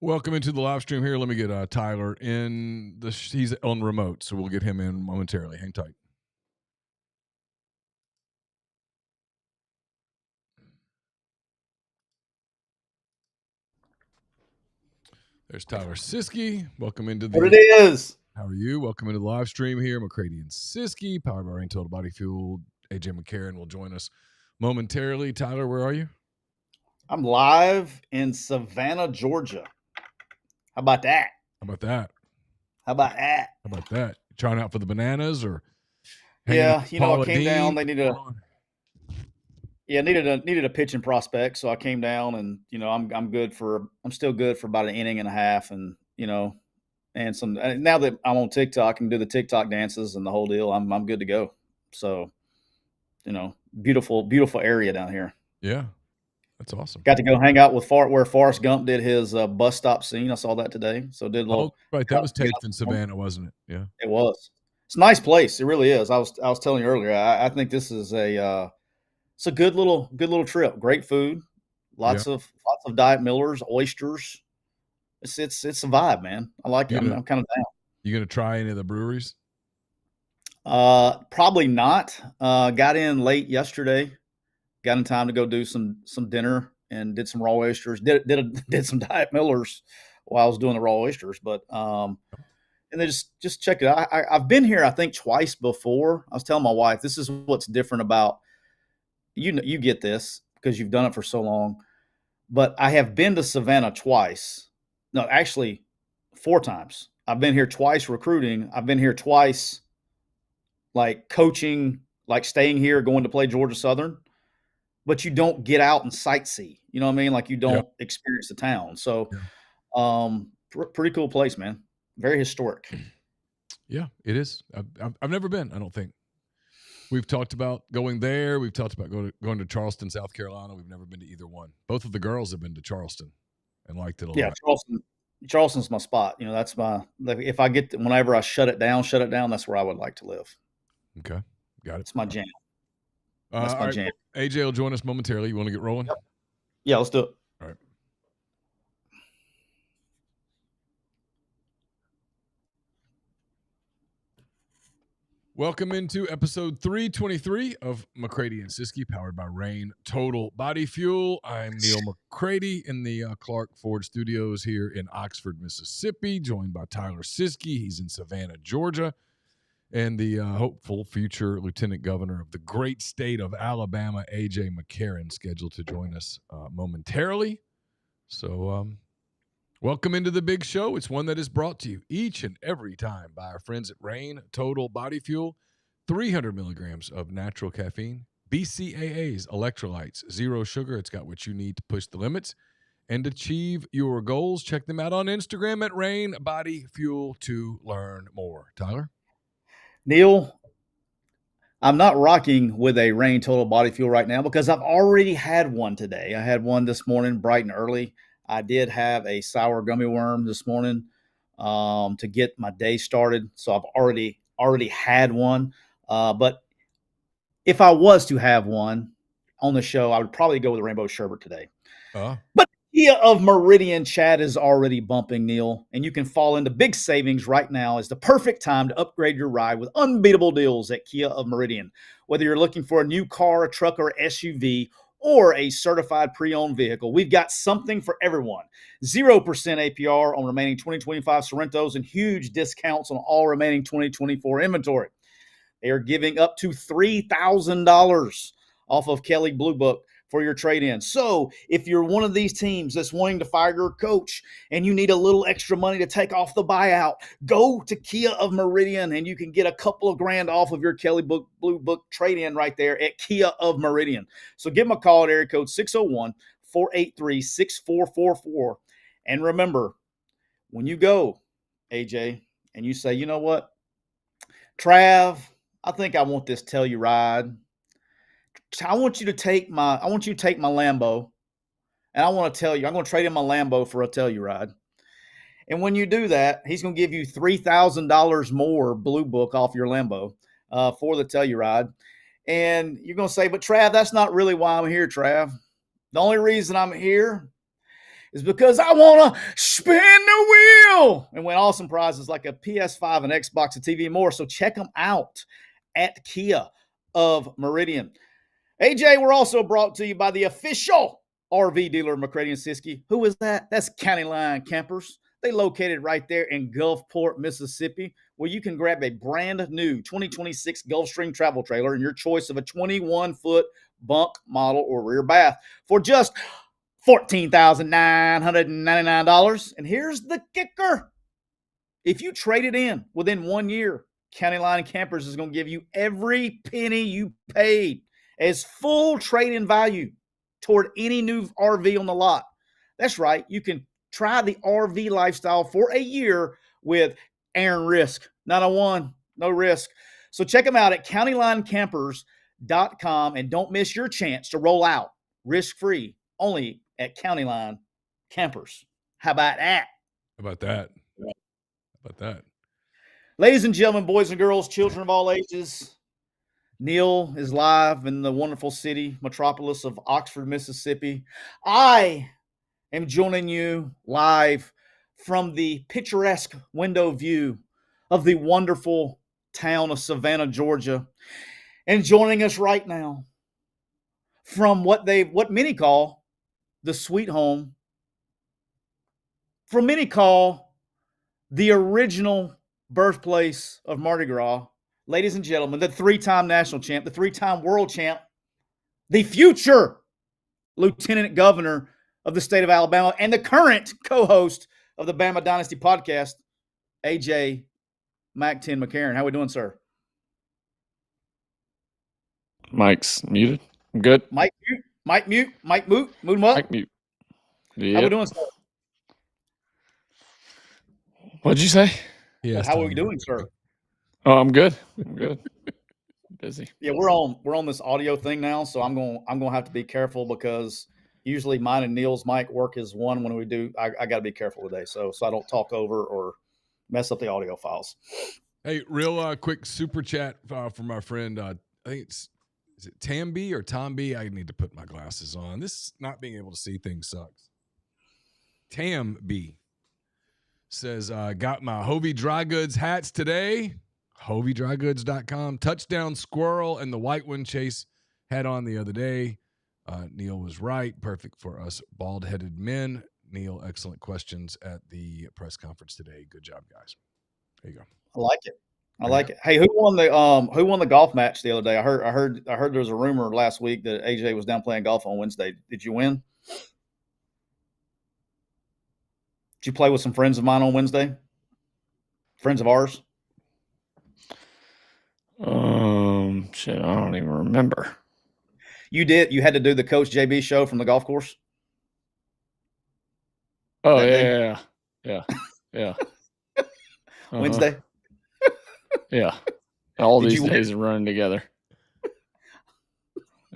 Welcome into the live stream here. Let me get Tyler in. He's on remote, so we'll get him in momentarily. Hang tight. There's Tyler Siskey. Welcome into the. What it is. How are you? Welcome into the live stream here. McCready and Siskey, powered by Rain Total Body Fuel. AJ McCarron will join us momentarily. Tyler, where are you? I'm live in Savannah, Georgia. How about that? How about that? How about that? How about that? Trying out for the bananas or? Yeah, I came down. They needed a pitching prospect, so I came down, and I'm still good for about an inning and a half, and and now that I'm on TikTok, I can do the TikTok dances and the whole deal. I'm good to go. So, beautiful area down here. Yeah. That's awesome. Got to go hang out with where Forrest Gump did his bus stop scene. I saw that today. So did a little. Oh, right, that was taped in Savannah, wasn't it? Yeah, it was. It's a nice place. It really is. I was telling you earlier. I think this is it's a good little trip. Great food, lots of Diet Millers, oysters. It's a vibe, man. I like it. I'm kind of down. You gonna try any of the breweries? Probably not. Got in late yesterday. Got in time to go do some dinner and did some raw oysters. Did some Diet Millers while I was doing the raw oysters. But and then just check it out. I've been here I think twice before. I was telling my wife this is what's different about you get this because you've done it for so long. But I have been to Savannah twice. No, actually 4 times. I've been here twice recruiting. I've been here twice like coaching, like staying here, going to play Georgia Southern. But you don't get out and sightsee. You know what I mean? Like you don't experience the town. So pretty cool place, man. Very historic. Yeah, it is. I've never been, I don't think. We've talked about going there. We've talked about going to Charleston, South Carolina. We've never been to either one. Both of the girls have been to Charleston and liked it a lot. Yeah, Charleston's my spot. That's if I get whenever I shut it down, that's where I would like to live. Okay, got it. It's my jam. That's my jam. AJ will join us momentarily. You want to get rolling? Yep. Yeah, let's do it. All right. Welcome into episode 323 of McCready and Siskey, powered by Rain Total Body Fuel. I'm Neal McCready in the Clark Ford Studios here in Oxford, Mississippi, joined by Tyler Siskey. He's in Savannah, Georgia, and the hopeful future lieutenant governor of the great state of Alabama, AJ McCarron, scheduled to join us momentarily. So welcome into the big show. It's one that is brought to you each and every time by our friends at Rain Total Body Fuel. 300 milligrams of natural caffeine, BCAAs, electrolytes, zero sugar. It's got what you need to push the limits and achieve your goals. Check them out on Instagram at Rain Body Fuel to learn more. Tyler? Neal, I'm not rocking with a Rain Total Body Fuel right now because I've already had one today. I had one this morning bright and early. I did have a sour gummy worm this morning to get my day started. So I've already had one. But if I was to have one on the show, I would probably go with a rainbow sherbet today. But Kia of Meridian chat is already bumping, Neal, and you can fall into big savings right now. Is the perfect time to upgrade your ride with unbeatable deals at Kia of Meridian. Whether you're looking for a new car, a truck, or SUV, or a certified pre-owned vehicle, we've got something for everyone. 0% APR on remaining 2025 Sorrentos and huge discounts on all remaining 2024 inventory. They are giving up to $3,000 off of Kelly Blue Book for your trade-in. So if you're one of these teams that's wanting to fire your coach and you need a little extra money to take off the buyout, go to Kia of Meridian and you can get a couple of grand off of your Kelly Blue Book trade-in right there at Kia of Meridian. So give them a call at area code 601-483-6444. And remember, when you go, AJ, and you say, you know what, Trav, I think I want this Telluride. I want you to take my Lambo, and I want to tell you, I'm going to trade in my Lambo for a Telluride. And when you do that, he's going to give you $3,000 more Blue Book off your Lambo for the Telluride. And you're going to say, but Trav, that's not really why I'm here, Trav. The only reason I'm here is because I want to spin the wheel and win awesome prizes like a PS5, an Xbox, a TV, and more. So check them out at Kia of Meridian. AJ, we're also brought to you by the official RV dealer of McCready and Siskey. Who is that? That's County Line Campers. They located right there in Gulfport, Mississippi, where you can grab a brand new 2026 Gulfstream travel trailer and your choice of a 21-foot bunk model or rear bath for just $14,999. And here's the kicker. If you trade it in within 1 year, County Line Campers is going to give you every penny you paid as full trade-in value toward any new RV on the lot. That's right. You can try the RV lifestyle for a year with Aaron Risk. Not a one, no risk. So check them out at countylinecampers.com and don't miss your chance to roll out risk-free only at County Line Campers. How about that? How about that? How about that? Ladies and gentlemen, boys and girls, children of all ages, Neal is live in the wonderful city, metropolis of Oxford, Mississippi. I am joining you live from the picturesque window view of the wonderful town of Savannah, Georgia. And joining us right now from what many call the sweet home, from many call the original birthplace of Mardi Gras. Ladies and gentlemen, the three-time national champ, the three-time world champ, the future lieutenant governor of the state of Alabama, and the current co-host of the Bama Dynasty podcast, AJ McCarron. How we doing, sir? Mike's muted. I'm good. Mike mute. Move him up. Mike mute. Yep. How we doing, sir? What'd you say? How are we doing, sir? Oh, I'm good. I'm good. Busy. Yeah, we're on this audio thing now, so I'm going to have to be careful because usually mine and Neal's mic work as one when we do. I got to be careful today, so I don't talk over or mess up the audio files. Hey, real quick super chat from our friend. I think is it Tamby or Tomby? I need to put my glasses on. This not being able to see things sucks. Tamby says, got my Hovey Dry Goods hats today. HoveyDryGoods.com. Touchdown squirrel and the white one Chase had on the other day. Neal was right. Perfect for us bald-headed men. Neal, excellent questions at the press conference today. Good job, guys. There you go. I like it. I like it. Hey, who won the golf match the other day? I heard there was a rumor last week that AJ was down playing golf on Wednesday. Did you win? Did you play with some friends of mine on Wednesday? Friends of ours? Shit, I don't even remember. You did. You had to do the Coach JB show from the golf course? Oh, yeah. Wednesday? Yeah. All these days are running together.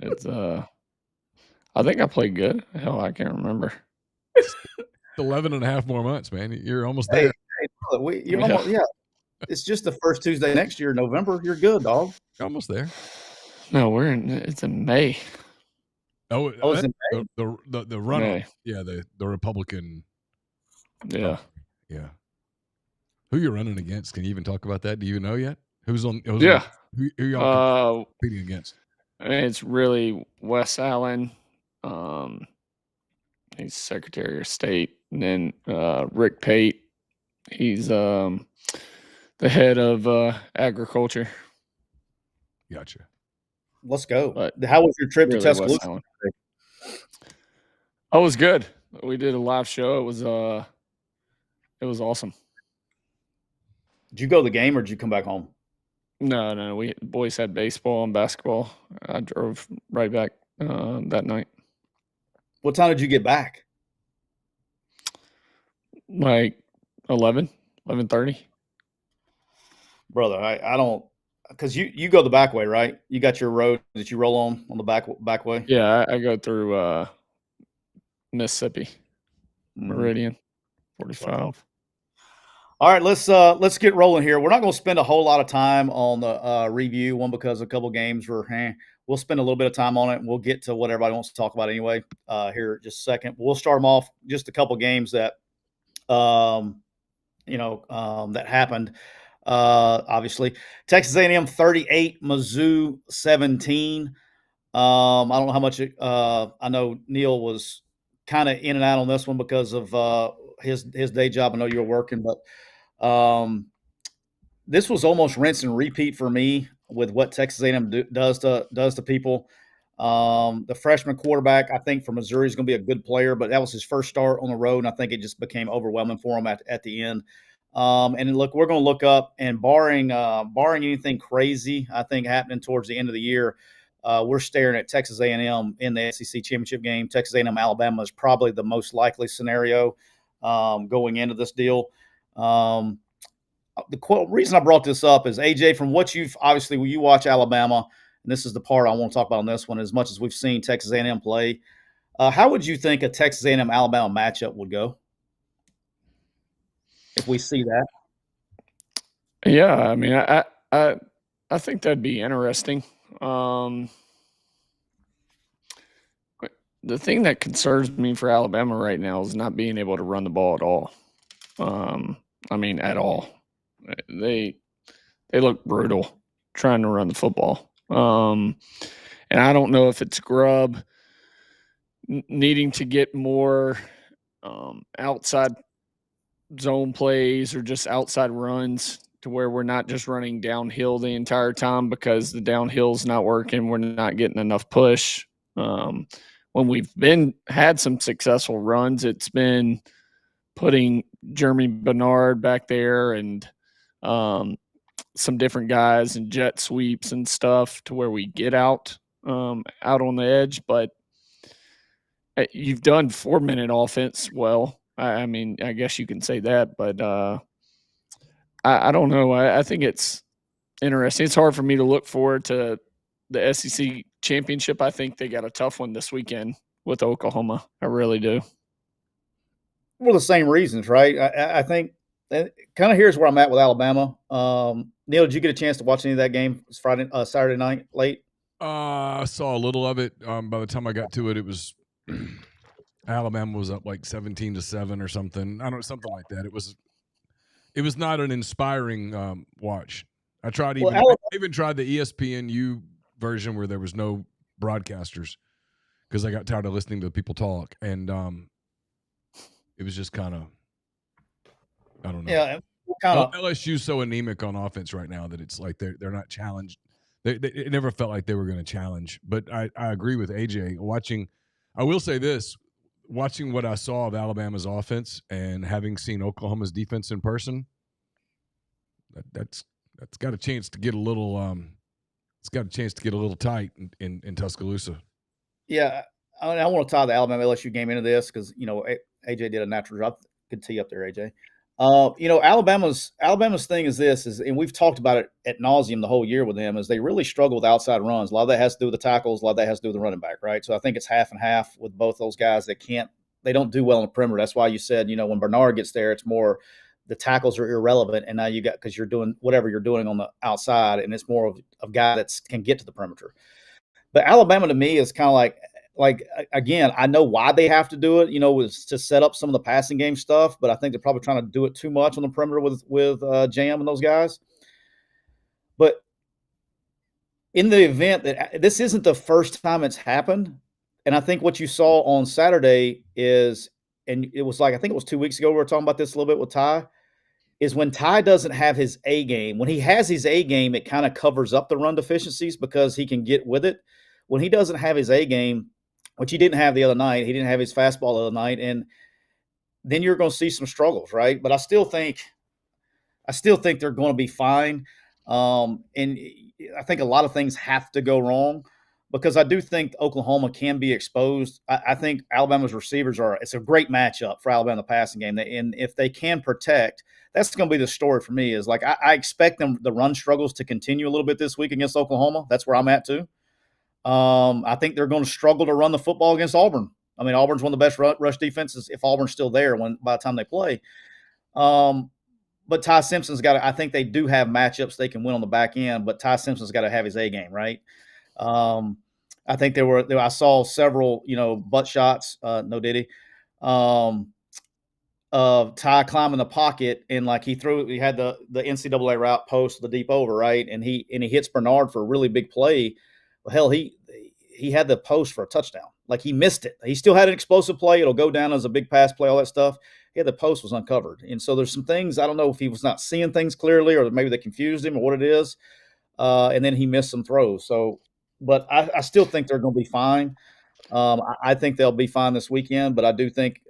It's I think I played good. Hell, I can't remember. 11 and a half more months, man. You're almost there. Almost, yeah. It's just the first Tuesday next year, November. You're good, dog. You're almost there. No, it's in May. Oh, it's in May? The runoff. Yeah, the Republican. Yeah. Yeah. Who you're running against? Can you even talk about that? Do you know yet? Who y'all competing against? It's really Wes Allen. He's Secretary of State. And then Rick Pate. He's the head of agriculture. Gotcha. Let's go. But how was your trip to Tuscaloosa? Oh, it was good. We did a live show. It was awesome. Did you go to the game or did you come back home? No. We boys had baseball and basketball. I drove right back that night. What time did you get back? Like 11:30. Brother, I don't, because you go the back way, right? You got your road that you roll on the back way? Yeah, I go through Mississippi, Meridian, 45. All right, let's get rolling here. We're not going to spend a whole lot of time on the review, one because a couple games were we'll spend a little bit of time on it, and we'll get to what everybody wants to talk about anyway here in just a second. We'll start them off just a couple games that that happened. Obviously, Texas A&M 38, Mizzou 17. I don't know how much. I know Neal was kind of in and out on this one because of his day job. I know you were working, but this was almost rinse and repeat for me with what Texas A&M does to people. The freshman quarterback, I think, for Missouri is going to be a good player, but that was his first start on the road, and I think it just became overwhelming for him at the end. And look, we're going to look up, and barring anything crazy, I think happening towards the end of the year, we're staring at Texas A&M in the SEC championship game. Texas A&M Alabama is probably the most likely scenario going into this deal. The reason I brought this up is, AJ, from what you've obviously when you watch Alabama, and this is the part I want to talk about on this one, as much as we've seen Texas A&M play, how would you think a Texas A&M Alabama matchup would go if we see that? Yeah, I mean, I think that'd be interesting. The thing that concerns me for Alabama right now is not being able to run the ball at all. I mean, at all. They look brutal trying to run the football. And I don't know if it's Grubb needing to get more outside zone plays or just outside runs to where we're not just running downhill the entire time because the downhill's not working. We're not getting enough push. When we've had some successful runs, it's been putting Jeremy Bernard back there and some different guys and jet sweeps and stuff to where we get out on the edge. But you've done 4-minute offense well. I mean, I guess you can say that, but I don't know. I think it's interesting. It's hard for me to look forward to the SEC championship. I think they got a tough one this weekend with Oklahoma. I really do. For the same reasons, right? I think kind of here's where I'm at with Alabama. Neal, did you get a chance to watch any of that game? It's Saturday night late. I saw a little of it. By the time I got to it, it was Alabama was up like 17-7 or something. I don't know, something like that. It was not an inspiring watch. I even tried the ESPNU version where there was no broadcasters because I got tired of listening to people talk, and it was just kind of, I don't know. Yeah, LSU's so anemic on offense right now that it's like they're not challenged. It never felt like they were going to challenge. But I agree with AJ. I will say this, watching what I saw of Alabama's offense and having seen Oklahoma's defense in person, that's got a chance to get a little tight in Tuscaloosa. Yeah, I want to tie the Alabama LSU game into this because AJ did a natural job. Good tee up there, AJ. Alabama's thing is this, and we've talked about it ad nauseum the whole year with them, is they really struggle with outside runs. A lot of that has to do with the tackles. A lot of that has to do with the running back, right? So I think it's half and half with both those guys. They don't do well on the perimeter. That's why you said, when Bernard gets there, it's more the tackles are irrelevant, and now because you're doing whatever you're doing on the outside, and it's more of a guy that can get to the perimeter. But Alabama to me is kind of like again, I know why they have to do it, is to set up some of the passing game stuff, but I think they're probably trying to do it too much on the perimeter with Jam and those guys. But in the event that this isn't the first time it's happened, and I think what you saw on Saturday is, and it was I think it was 2 weeks ago, we were talking about this a little bit with Ty, is when Ty doesn't have his A game. When he has his A game, it kind of covers up the run deficiencies because he can get with it. When he doesn't have his A game, which he didn't have the other night, he didn't have his fastball the other night, and then you're going to see some struggles, right? But I still think they're going to be fine. And I think a lot of things have to go wrong because I do think Oklahoma can be exposed. I think Alabama's receivers it's a great matchup for Alabama in the passing game. And if they can protect, that's going to be the story for me is I expect the run struggles to continue a little bit this week against Oklahoma. That's where I'm at too. I think they're going to struggle to run the football against Auburn. I mean, Auburn's one of the best rush defenses if Auburn's still there by the time they play. But Ty Simpson's I think they do have matchups they can win on the back end, but Ty Simpson's got to have his A game, right? I think I saw several, butt shots. No diddy. Of Ty climbing the pocket and like he had the NCAA route post, the deep over, right, and he hits Bernard for a really big play. Well, hell, he had the post for a touchdown. Like he missed it. He still had an explosive play. It'll go down as a big pass play, all that stuff. Yeah, the post was uncovered, and so there's some things I don't know if he was not seeing things clearly, or maybe they confused him, or what it is. And then he missed some throws. So, but I still think they're going to be fine. I think they'll be fine this weekend, but I do think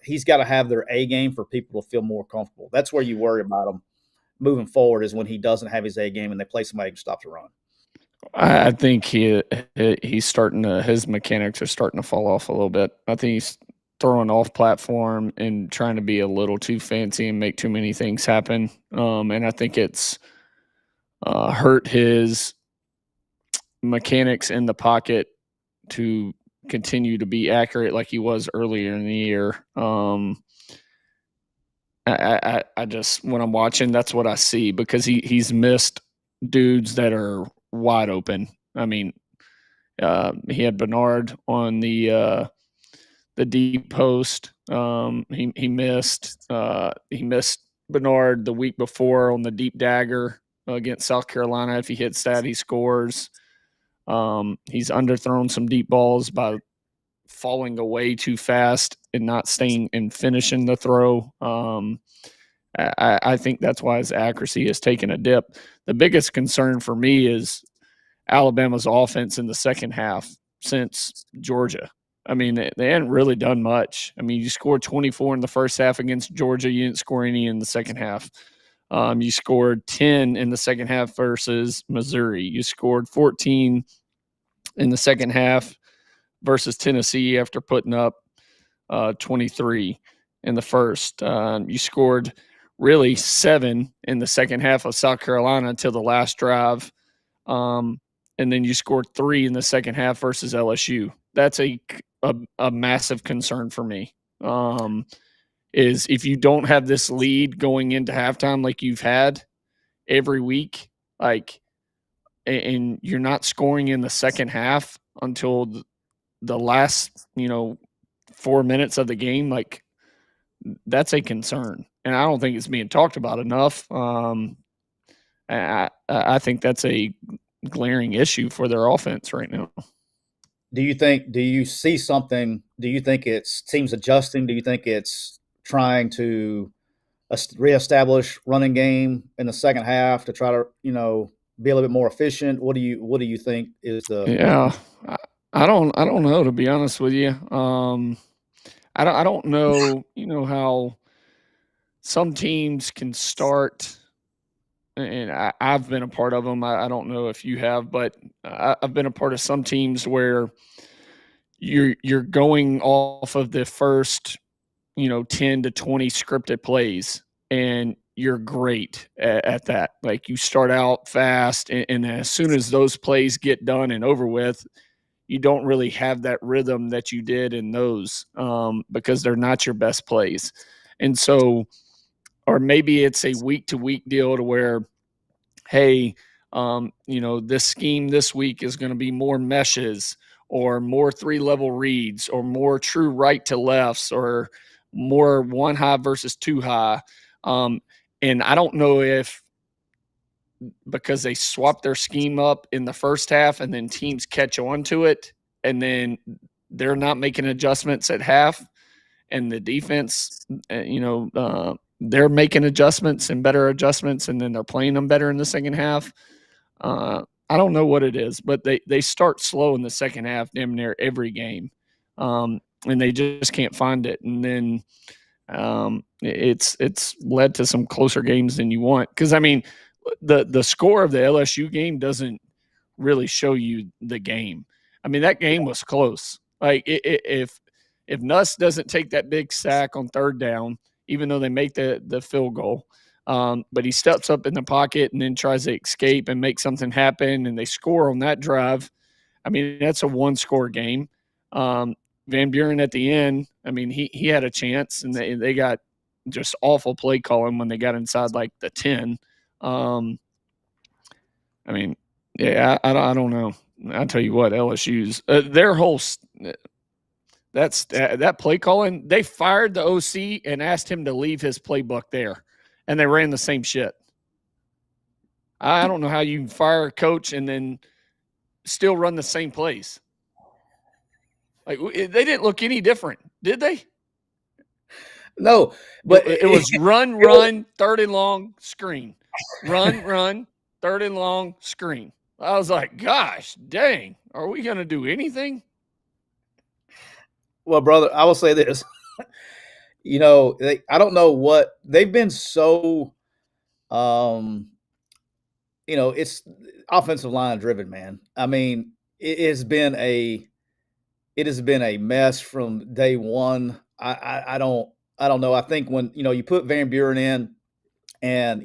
he's got to have their A game for people to feel more comfortable. That's where you worry about him moving forward, is when he doesn't have his A game and they play somebody who can stop the run. I think he's starting to, his mechanics are starting to fall off a little bit. I think he's throwing off platform and trying to be a little too fancy and make too many things happen. And I think it's hurt his mechanics in the pocket to continue to be accurate like he was earlier in the year. I just, when I'm watching, that's what I see, because he's missed dudes that are wide open. I mean, he had Bernard on the deep post. He missed Bernard the week before on the deep dagger against South Carolina. If he hits that, he scores. He's underthrown some deep balls by falling away too fast and not staying and finishing the throw. I think that's why his accuracy has taken a dip. The biggest concern for me is Alabama's offense in the second half since Georgia. I mean, they hadn't really done much. I mean, you scored 24 in the first half against Georgia. You didn't score any in the second half. You scored 10 in the second half versus Missouri. You scored 14 in the second half versus Tennessee after putting up 23 in the first. You scored really 7 in the second half of South Carolina until the last drive. And then you scored 3 in the second half versus LSU. That's a massive concern for me. Is if you don't have this lead going into halftime like you've had every week, like, and you're not scoring in the second half until the last, 4 minutes of the game, like, that's a concern. And I don't think it's being talked about enough. I think that's a glaring issue for their offense right now. Do you see something? Do you think it's teams adjusting? Do you think it's trying to reestablish running game in the second half to try to, be a little bit more efficient? What do you think is the? Yeah, I don't know, to be honest with you. I don't know, how some teams can start, and I've been a part of them. I don't know if you have, but I've been a part of some teams where you're going off of the first, 10 to 20 scripted plays, and you're great at that. Like, you start out fast, and as soon as those plays get done and over with, you don't really have that rhythm that you did in those, because they're not your best plays. And so, or maybe it's a week-to-week deal to where, hey, this scheme this week is going to be more meshes, or more 3-level reads, or more true right to lefts, or more 1 high versus 2 high. And I don't know if, because they swap their scheme up in the first half and then teams catch on to it, and then they're not making adjustments at half, and the defense, they're making adjustments and better adjustments, and then they're playing them better in the second half. I don't know what it is, but they start slow in the second half damn near every game, and they just can't find it. And then it's led to some closer games than you want. Because, I mean, the score of the LSU game doesn't really show you the game. I mean, that game was close. Like, if Nuss doesn't take that big sack on third down, even though they make the field goal, but he steps up in the pocket and then tries to escape and make something happen, and they score on that drive, I mean, that's a 1-score game. Van Buren at the end, I mean, he had a chance, and they got just awful play calling when they got inside like the 10. I mean, yeah, I don't know. I'll tell you what, LSU's their whole that play calling. They fired the OC and asked him to leave his playbook there, and they ran the same shit. I don't know how you can fire a coach and then still run the same plays. Like they didn't look any different, did they? No, but it was run, third and long, screen. Run, third and long, screen. I was like, gosh, dang, are we going to do anything? Well, brother, I will say this. I don't know what they've been so, it's offensive line driven, man. I mean, it has been a mess from day one. I don't know. I think when, you put Van Buren in and,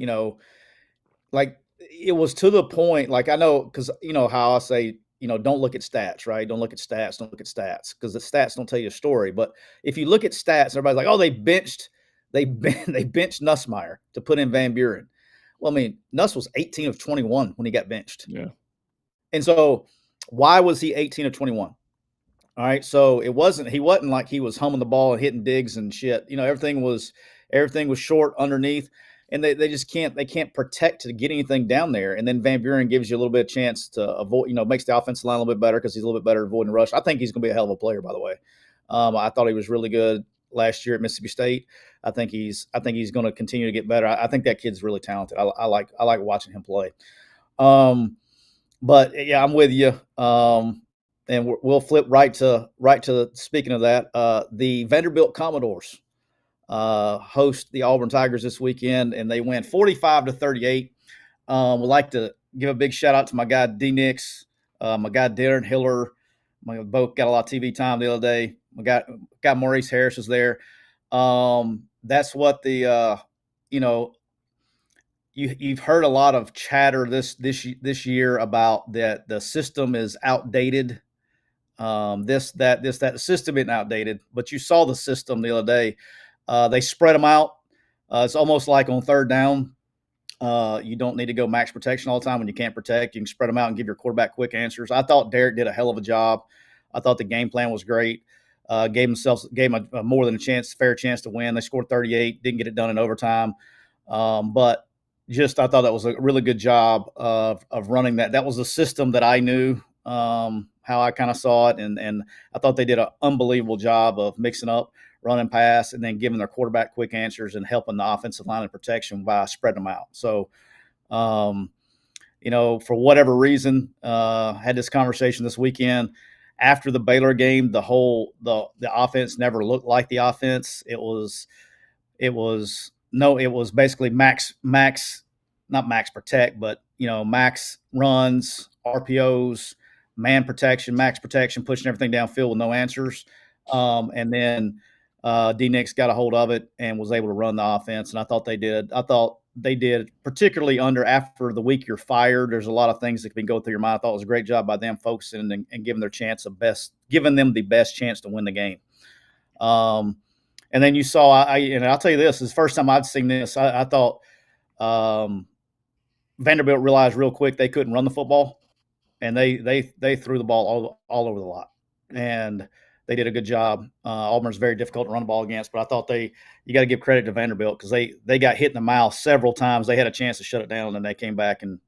like it was to the point, like I know, because how I say, don't look at stats, right? Don't look at stats, because the stats don't tell you a story. But if you look at stats, everybody's like, oh, they benched Nussmeier to put in Van Buren. Well, I mean, Nuss was 18 of 21 when he got benched. Yeah. And so why was he 18 of 21? All right. So he wasn't like he was humming the ball and hitting digs and shit. Everything was short underneath. And they just can't protect to get anything down there. And then Van Buren gives you a little bit of chance to avoid, makes the offensive line a little bit better because he's a little bit better at avoiding rush. I think he's going to be a hell of a player, by the way. I thought he was really good last year at Mississippi State. I think he's going to continue to get better. I think that kid's really talented. I like watching him play. But yeah, I'm with you. And we'll flip right to speaking of that, the Vanderbilt Commodores host the Auburn Tigers this weekend, and they win 45-38. Would like to give a big shout out to my guy D Nix, my guy Darren Hiller. We both got a lot of TV time the other day. We got Maurice Harris was there. That's what the you've heard a lot of chatter this year about that the system is outdated. That system isn't outdated, but you saw the system the other day. They spread them out. It's almost like on third down, you don't need to go max protection all the time when you can't protect. You can spread them out and give your quarterback quick answers. I thought Derek did a hell of a job. I thought the game plan was great. Gave him a more than fair chance to win. They scored 38, didn't get it done in overtime. But just I thought that was a really good job of running that. That was a system that I knew how I kind of saw it, and I thought they did an unbelievable job of mixing up run and pass, and then giving their quarterback quick answers and helping the offensive line and protection by spreading them out. So, for whatever reason, had this conversation this weekend after the Baylor game. The offense never looked like the offense. It was basically not max protect, but max runs, RPOs, man protection, max protection, pushing everything downfield with no answers. And then D Nix got a hold of it and was able to run the offense. And I thought they did, particularly after the week you're fired. There's a lot of things that can go through your mind. I thought it was a great job by them focusing and giving giving them the best chance to win the game. And then you saw, I'll tell you this is the first time I'd seen this. I thought Vanderbilt realized real quick they couldn't run the football, and they threw the ball all over the lot. And they did a good job. Auburn's very difficult to run the ball against, but I thought you got to give credit to Vanderbilt because they got hit in the mouth several times. They had a chance to shut it down, and then they came back and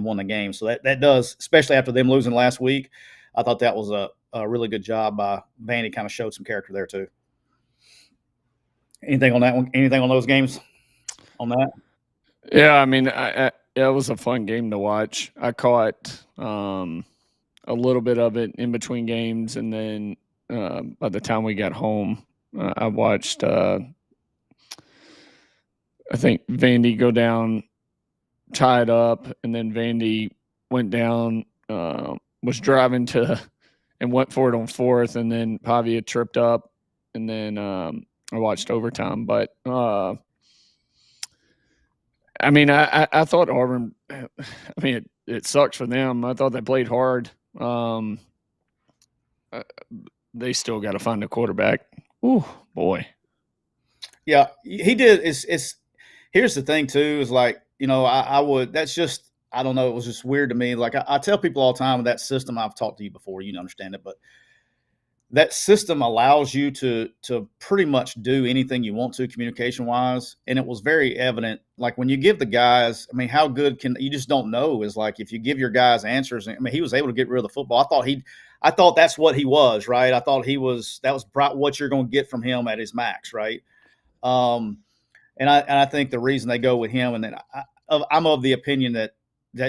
won the game. So that does, especially after them losing last week, I thought that was a really good job by Vandy. Kind of showed some character there too. Anything on that one? Anything on those games? On that? Yeah, I mean, it was a fun game to watch. I caught a little bit of it in between games, and then by the time we got home, I watched I think Vandy go down, tied up, and then Vandy went down, was driving and went for it on fourth, and then Pavia tripped up, and then I watched overtime. But I mean, I thought Auburn. I mean, it sucks for them. I thought they played hard. They still got to find a quarterback. Ooh, boy. Yeah, he did. Here's the thing too. Is like I would. That's just I don't know. It was just weird to me. Like I tell people all the time, that system, I've talked to you before, you understand it, but that system allows you to pretty much do anything you want to communication wise. And it was very evident, like when you give the guys, I mean, how good can you just don't know is like if you give your guys answers. I mean, he was able to get rid of the football. I thought that's what he was, right? I thought that was what you're going to get from him at his max, right? And I think the reason they go with him, and then I'm of the opinion that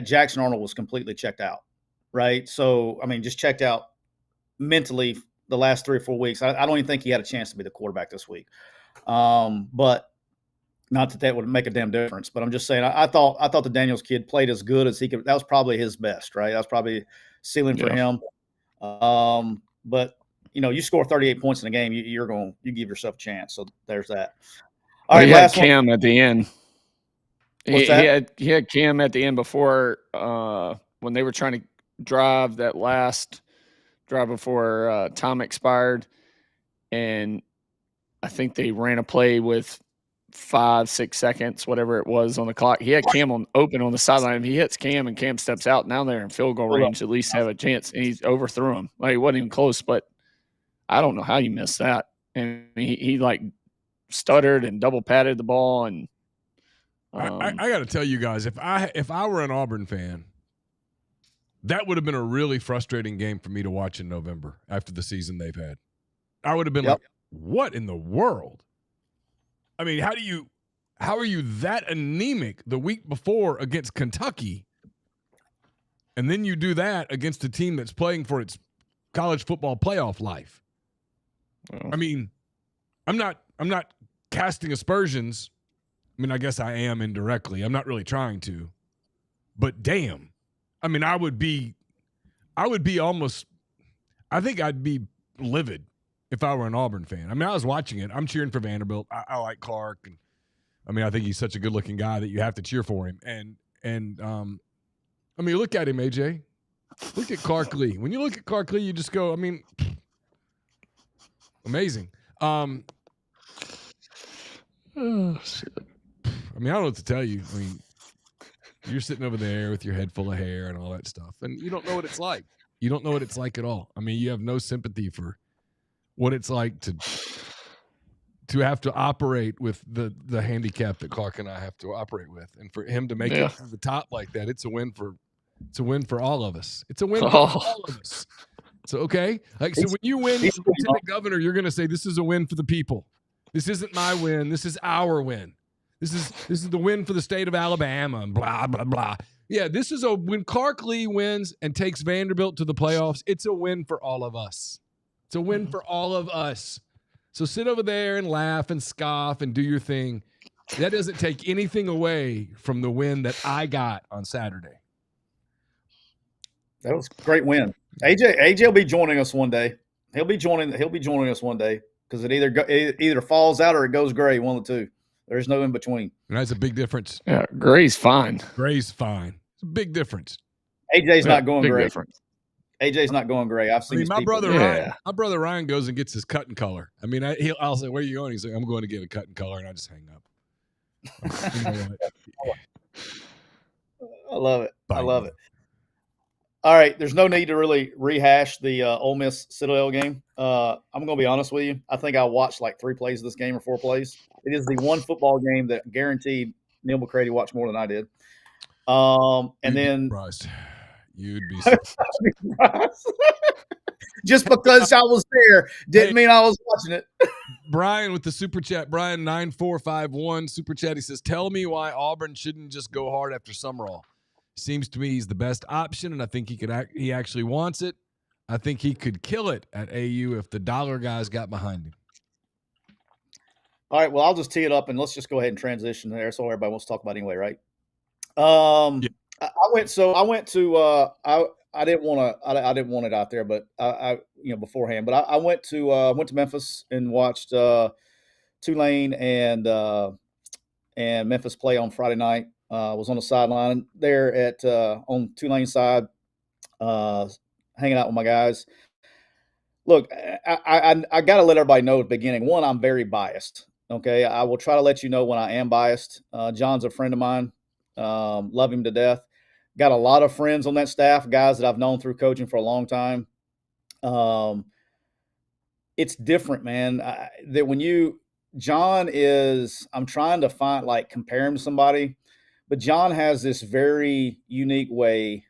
Jackson Arnold was completely checked out, right? So I mean, just checked out mentally the last 3 or 4 weeks. I don't even think he had a chance to be the quarterback this week. But not that would make a damn difference. But I'm just saying, I thought the Daniels kid played as good as he could. That was probably his best, right? That was probably ceiling for him. But you score 38 points in a game, you give yourself a chance. So there's that. All right, he had Cam at the end. What's that? He had Cam at the end before when they were trying to drive that last drive before time expired, and I think they ran a play with 5-6 seconds, whatever it was, on the clock. He had Cam open on the sideline. He hits Cam, and Cam steps out. Now they're in field goal range, at least have a chance, and he overthrew him. Like, he wasn't even close, but I don't know how you missed that. And he like stuttered and double patted the ball. And I got to tell you guys, if I were an Auburn fan, that would have been a really frustrating game for me to watch in November after the season they've had. I would have been like, what in the world? I mean, how are you that anemic the week before against Kentucky, and then you do that against a team that's playing for its college football playoff life? Well, I mean, I'm not casting aspersions. I mean, I guess I am indirectly. I'm not really trying to. But damn. I mean, I would be almost – I think I'd be livid if I were an Auburn fan. I mean, I was watching it. I'm cheering for Vanderbilt. I like Clark. And I mean, I think he's such a good-looking guy that you have to cheer for him. And I mean, look at him, AJ. Look at Clark Lee. When you look at Clark Lee, you just go, I mean, amazing. Oh, shit. I mean, I don't know what to tell you. I mean, you're sitting over there with your head full of hair and all that stuff, and you don't know what it's like. You don't know what it's like at all. I mean, you have no sympathy for what it's like to have to operate with the handicap that Clark and I have to operate with, and for him to make it to the top like that, it's a win for all of us. It's a win for all of us. So okay, like so when you win lieutenant governor, you're going to say this is a win for the people. This isn't my win. This is our win. This is the win for the state of Alabama and blah, blah, blah. Yeah, this is when Clark Lee wins and takes Vanderbilt to the playoffs, it's a win for all of us. It's a win for all of us. So sit over there and laugh and scoff and do your thing. That doesn't take anything away from the win that I got on Saturday. That was a great win. AJ will be joining us one day. He'll be joining us one day because it either falls out or it goes gray, one of the two. There's no in between. And that's a big difference. Yeah, gray's fine. Gray's fine. It's a big difference. AJ's not going gray. Difference. AJ's not going gray. I've seen. My brother Ryan goes and gets his cut and color. I mean, I'll say, "Where are you going?" He's like, "I'm going to get a cut and color," and I just hang up. You know what? I love it. I love it. All right, there's no need to really rehash the Ole Miss Citadel game. I'm going to be honest with you. I think I watched like 3 plays of this game or 4 plays. It is the one football game that guaranteed Neal McCready watched more than I did. You'd be surprised. Just because I was there didn't mean I was watching it. Brian with the super chat, Brian 9451 super chat. He says, "Tell me why Auburn shouldn't just go hard after Summerall. Seems to me he's the best option, and I think he actually wants it. I think he could kill it at AU if the dollar guys got behind him." All right, well, I'll just tee it up, and let's just go ahead and transition there. So everybody wants to talk about anyway, right? Yeah. I didn't want it out there, but I beforehand. But I went to Memphis and watched Tulane and Memphis play on Friday night. Was on the sideline there at on Tulane side, hanging out with my guys. Look, I got to let everybody know at the beginning. One, I'm very biased. Okay, I will try to let you know when I am biased. John's a friend of mine. Love him to death. got a lot of friends on that staff, guys that I've known through coaching for a long time. It's different, man. I'm trying to compare him to somebody, but John has this very unique way.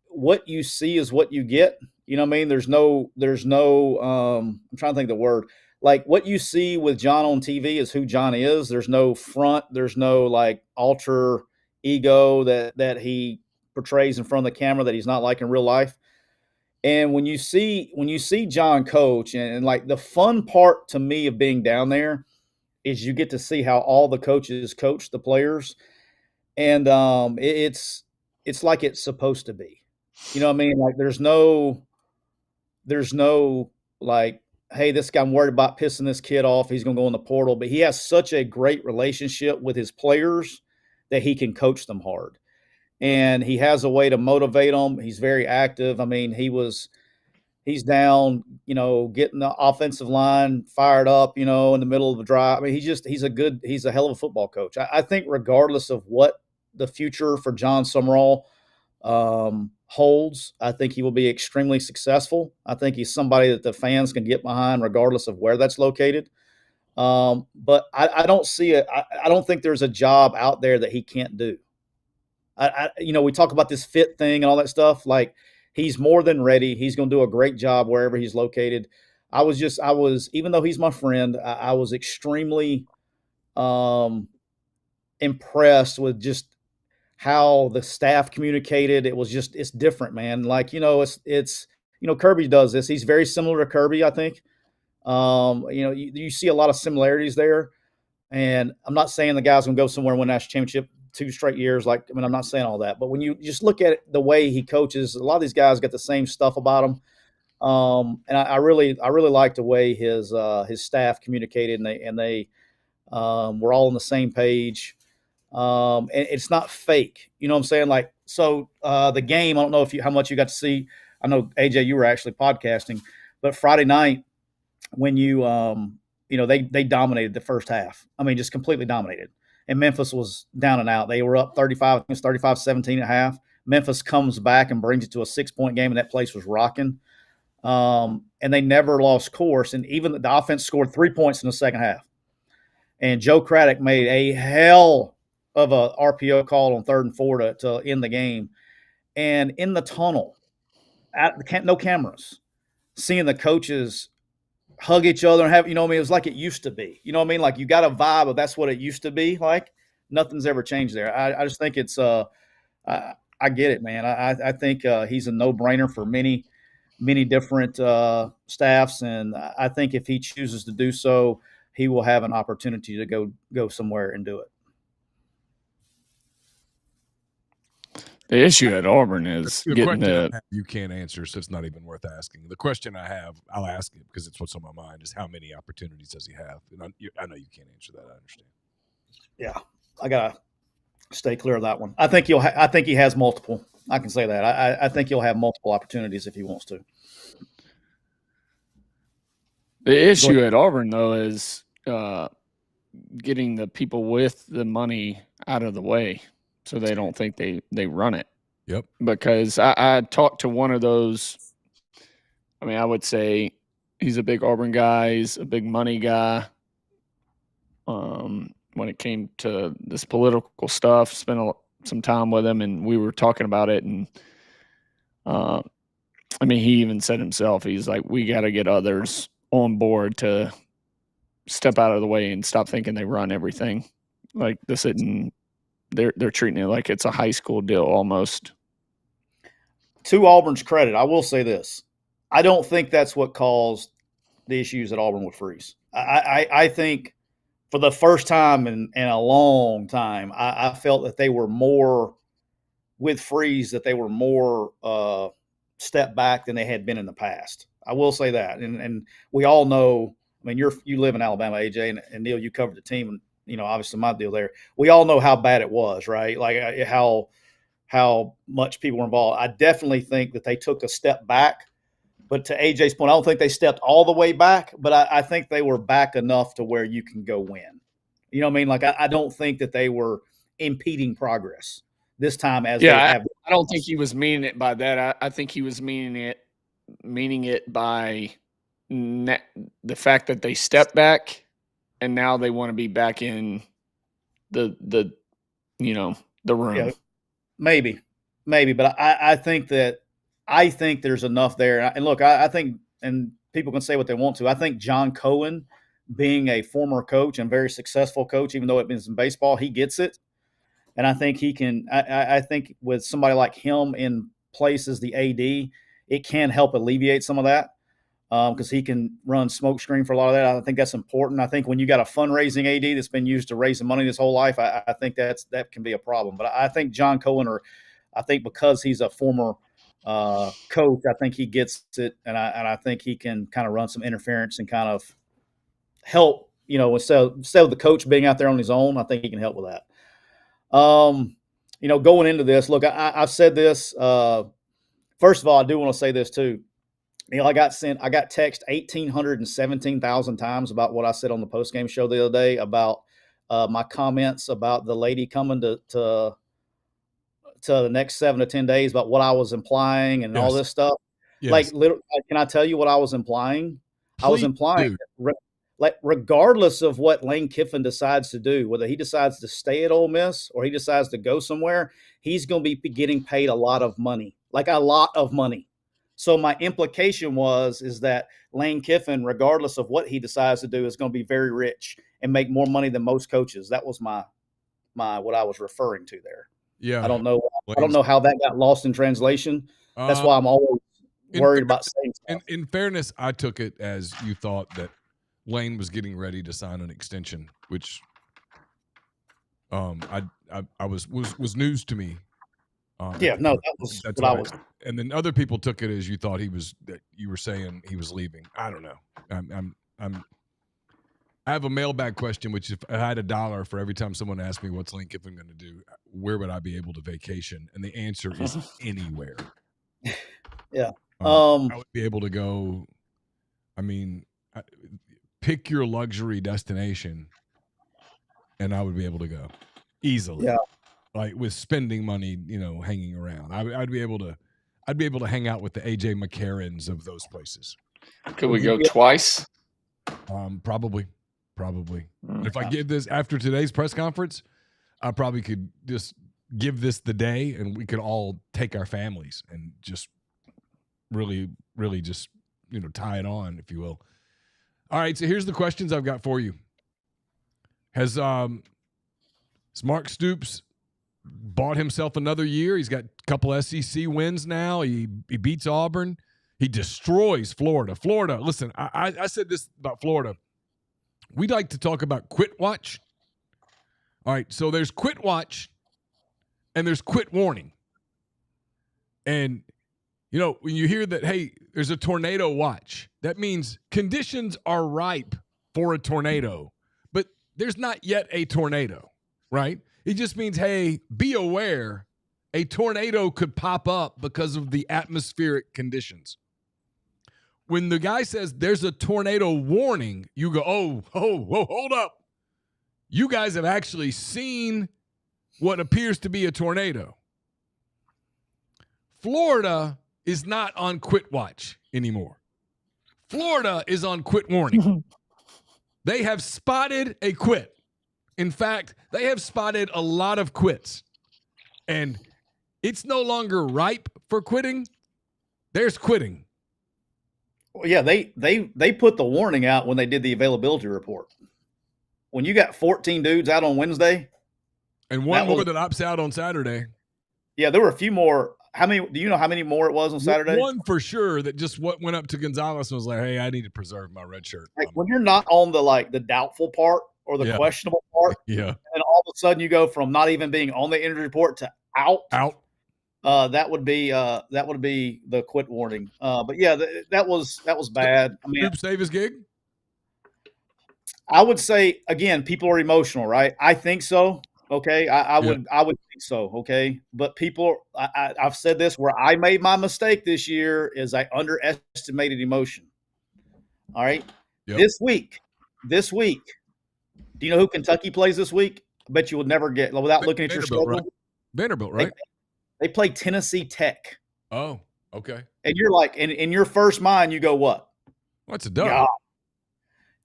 What you see is what you get. You know what I mean? There's no, I'm trying to think of the word. Like what you see with John on TV is who John is. There's no front. There's no like alter ego that he portrays in front of the camera that he's not like in real life. And when you see John coach, and like the fun part to me of being down there is you get to see how all the coaches coach the players, and it's like it's supposed to be. You know what I mean? Like there's no like, hey, this guy, I'm worried about pissing this kid off. He's going to go in the portal, but he has such a great relationship with his players that he can coach them hard, and he has a way to motivate them. He's very active. I mean, he's down, getting the offensive line fired up, in the middle of the drive. I mean, he's a hell of a football coach. I think regardless of what the future for John Summerall holds, I think he will be extremely successful. I think he's somebody that the fans can get behind regardless of where that's located. But I don't see it. I don't think there's a job out there that he can't do. We talk about this fit thing and all that stuff. Like, he's more than ready. He's going to do a great job wherever he's located. Even though he's my friend, I was extremely impressed with just how the staff communicated. It's different, man. Like, it's Kirby does this. He's very similar to Kirby, I think. You see a lot of similarities there. And I'm not saying the guy's going to go somewhere and win a national championship 2 straight years. I'm not saying all that, but when you just look at it, the way he coaches, a lot of these guys got the same stuff about him. And I really like the way his staff communicated, and they were all on the same page. And it's not fake. You know what I'm saying? Like, so the game, I don't know how much you got to see. I know, AJ, you were actually podcasting, but Friday night when they dominated the first half. I mean, just completely dominated. And Memphis was down and out. They were up 35-17 at half. Memphis comes back and brings it to a 6-point game, and that place was rocking. And they never lost course. And even the offense scored 3 points in the second half. And Joe Craddock made a hell of a RPO call on 3rd and 4 to end the game. And in the tunnel, no cameras, seeing the coaches hug each other and have, it was like it used to be. You know what I mean? Like, you got a vibe of that's what it used to be like. Nothing's ever changed there. I just think it's I get it, man. I think he's a no-brainer for many different staffs, and I think if he chooses to do so, he will have an opportunity to go somewhere and do it. The issue at Auburn is the question you can't answer, so it's not even worth asking. The question I have, I'll ask it because it's what's on my mind, is how many opportunities does he have? And I know you can't answer that. I understand. Yeah, I gotta stay clear of that one. I think he has multiple. I can say that. I think he'll have multiple opportunities if he wants to. The issue at Auburn, though, is getting the people with the money out of the way, so they don't think they run it. Yep. Because I talked to one of those. I mean, I would say he's a big Auburn guy. He's a big money guy. When it came to this political stuff, spent some time with him, and we were talking about it. And I mean, he even said himself, he's like, we got to get others on board to step out of the way and stop thinking they run everything. Like, this isn't. They're treating it like it's a high school deal almost. To Auburn's credit, I will say this. I don't think that's what caused the issues at Auburn with Freeze. I think for the first time in a long time, I felt that they were more with Freeze, that they were more step back than they had been in the past. I will say that. And we all know, I mean, you live in Alabama, AJ, and Neal, you covered the team, and obviously my deal there. We all know how bad it was, right? Like how much people were involved. I definitely think that they took a step back, but to AJ's point, I don't think they stepped all the way back, but I think they were back enough to where you can go win. You know what I mean? Like, I don't think that they were impeding progress. this time as they have. I don't think he was meaning it by that. I think he was meaning it by the fact that they stepped back and now they want to be back in the room. Yeah, maybe, but I think there's enough there. And look, I think, and people can say what they want to, I think John Cohen, being a former coach and very successful coach, even though it means in baseball, he gets it. And I think he can. I think with somebody like him in place as the AD, it can help alleviate some of that because he can run smoke screen for a lot of that. I think that's important. I think when you got a fundraising AD that's been used to raising money his whole life, I think that can be a problem. But I think John Cohen, I think because he's a former coach, I think he gets it, and I think he can kind of run some interference and kind of help. Instead of the coach being out there on his own, I think he can help with that. Going into this, look, I've said this. First of all, I do want to say this too. I got text 1,817,000 times about what I said on the postgame show the other day about my comments about the lady coming to the next 7 to 10 days, about what I was implying and all this stuff. Yes. Like, literally, can I tell you what I was implying? Please, I was implying that regardless of what Lane Kiffin decides to do, whether he decides to stay at Ole Miss or he decides to go somewhere, he's going to be getting paid a lot of money, like a lot of money. So my implication is that Lane Kiffin, regardless of what he decides to do, is going to be very rich and make more money than most coaches. That was my what I was referring to there. Yeah. I don't know how that got lost in translation. That's why I'm always worried about saying stuff. In fairness, I took it as you thought that Lane was getting ready to sign an extension, which I was news to me. That's what I was. And then other people took it as you thought that you were saying he was leaving. I don't know. I have a mailbag question, which if I had $1 for every time someone asked me what's Lane Kiffin going to do, where would I be able to vacation? And the answer is anywhere. Yeah. I would be able to go. I mean, pick your luxury destination, and I would be able to go easily. Yeah. Like with spending money, hanging around. I'd be able to hang out with the AJ McCarrons of those places. Could we go twice? Probably. If I give this after today's press conference, I probably could just give this the day, and we could all take our families and just really, really just tie it on, if you will. All right, so here's the questions I've got for you. Has Mark Stoops bought himself another year? He's got a couple SEC wins now. He beats Auburn. He destroys Florida. Florida, listen, I said this about Florida. We'd like to talk about quit watch. All right, so there's quit watch and there's quit warning. And, when you hear that, hey, there's a tornado watch, that means conditions are ripe for a tornado, but there's not yet a tornado, right? It just means, hey, be aware a tornado could pop up because of the atmospheric conditions. When the guy says there's a tornado warning, you go, oh, hold up. You guys have actually seen what appears to be a tornado. Florida is not on quit watch anymore. Florida is on quit warning. They have spotted a quit. In fact, they have spotted a lot of quits. And it's no longer ripe for quitting. There's quitting. Well, yeah, they put the warning out when they did the availability report. When you got 14 dudes out on Wednesday. And one more that opts out on Saturday. Yeah, there were a few more. How many? Do you know how many more it was on Saturday? One for sure that just went up to Gonzalez and was like, hey, I need to preserve my red shirt. Like when you're not on the doubtful part or the questionable part, and all of a sudden you go from not even being on the injury report to out. That would be the quit warning. But yeah, that was bad. I mean, Stoops save his gig? I would say again, people are emotional, right? I think so. Okay, I would think so. Okay, but people, I've said this where I made my mistake this year is I underestimated emotion. All right, This week, do you know who Kentucky plays this week? I bet you would never get without looking at your schedule. Right? Vanderbilt, right? They play Tennessee Tech. Oh, okay. And you're like, in your first mind, you go, what? What's a dub? God.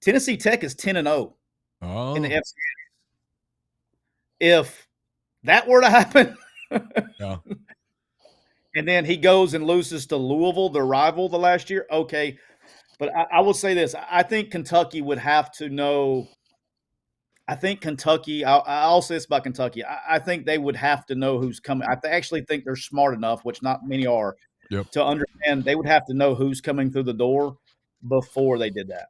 Tennessee Tech is 10-0 in the Oh, FCS. If that were to happen, yeah. and then he goes and loses to Louisville, the rival, the last year, okay. But I will say this. I think Kentucky would have to know. I think Kentucky, I'll say this about Kentucky. I think they would have to know who's coming. I actually think they're smart enough, which not many are, to understand they would have to know who's coming through the door before they did that.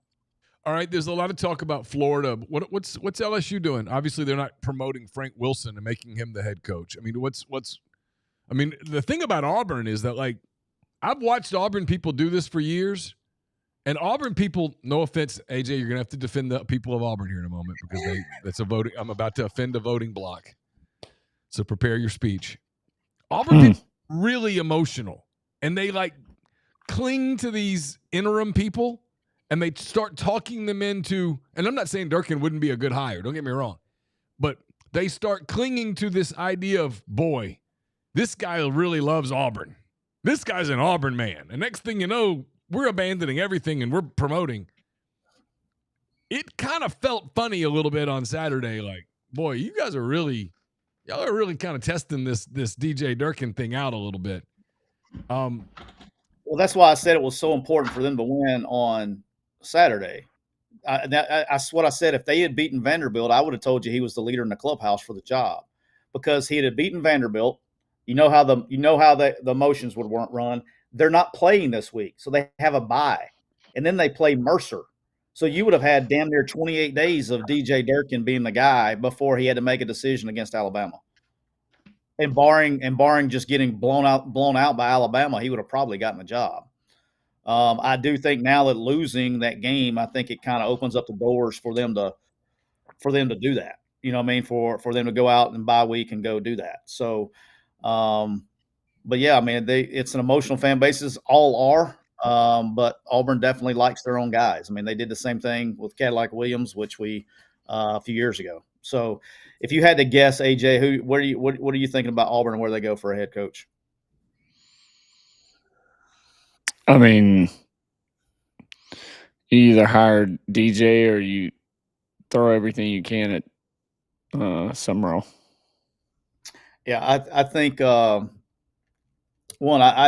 All right, there's a lot of talk about Florida. What's LSU doing? Obviously, they're not promoting Frank Wilson and making him the head coach. I mean, the thing about Auburn is that, like, I've watched Auburn people do this for years, and Auburn people, no offense, AJ, you're gonna have to defend the people of Auburn here in a moment because that's a voting. I'm about to offend a voting block, so prepare your speech. Auburn people really emotional, and they like cling to these interim people. And they start talking them into, and I'm not saying Durkin wouldn't be a good hire, don't get me wrong, but they start clinging to this idea of, boy, this guy really loves Auburn. This guy's an Auburn man. And next thing you know, we're abandoning everything and we're promoting. It kind of felt funny a little bit on Saturday, like, boy, y'all are really kind of testing this DJ Durkin thing out a little bit. Well, that's why I said it was so important for them to win on Saturday. That's what I said. If they had beaten Vanderbilt, I would have told you he was the leader in the clubhouse for the job, because he had beaten Vanderbilt. You know how the motions would run. They're not playing this week, so they have a bye, and then they play Mercer. So you would have had damn near 28 days of DJ Durkin being the guy before he had to make a decision against Alabama. And barring just getting blown out by Alabama, he would have probably gotten the job. I do think now that losing that game, I think it kind of opens up the doors for them to do that. You know what I mean? For them to go out and bye week and go do that. So, but yeah, I mean, it's an emotional fan bases, all are. But Auburn definitely likes their own guys. I mean, they did the same thing with Cadillac Williams, which we a few years ago. So, if you had to guess, AJ, what are you thinking about Auburn and where they go for a head coach? I mean, you either hire DJ or you throw everything you can at Summerall. Yeah, I think I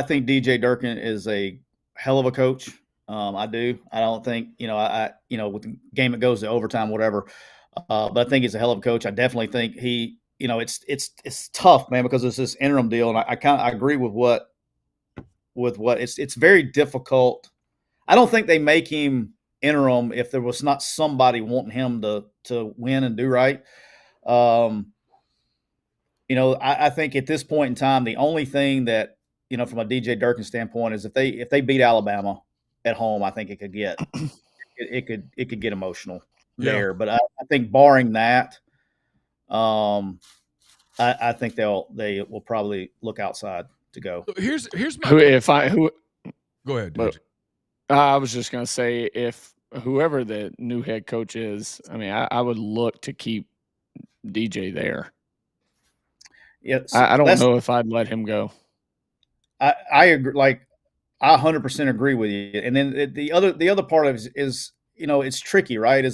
think DJ Durkin is a hell of a coach. I do. I don't think with the game that goes to overtime, whatever. But I think he's a hell of a coach. I definitely think he. It's tough, man, because it's this interim deal, and I agree with what it's very difficult. I don't think they make him interim if there was not somebody wanting him to win and do right. I think at this point in time, the only thing that, from a DJ Durkin standpoint is if they beat Alabama at home, I think it could get emotional there. But I think barring that, I think they will probably look outside to go. So here's my go ahead. But I was just gonna say, if whoever the new head coach is, I mean, I would look to keep DJ there. Yeah, I don't know if I'd let him go. I agree. Like, I 100% agree with you. And then the other part of it is it's tricky, right?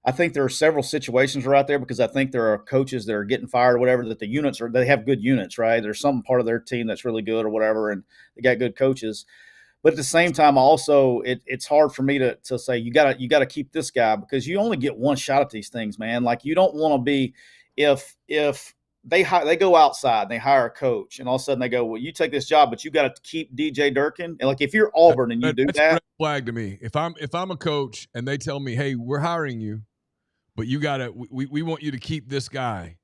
I think there are several situations right there, because I think there are coaches that are getting fired or whatever, that they have good units, right? There's some part of their team that's really good or whatever, and they got good coaches. But at the same time, also, it's hard for me to say you gotta keep this guy, because you only get one shot at these things, man. Like, you don't want to be if they go outside and they hire a coach, and all of a sudden they go, well, you take this job, but you got to keep DJ Durkin. And like, if you're Auburn and you do that's that, a red flag to me. If I'm a coach and they tell me, hey, we're hiring you, but we want you to keep this guy.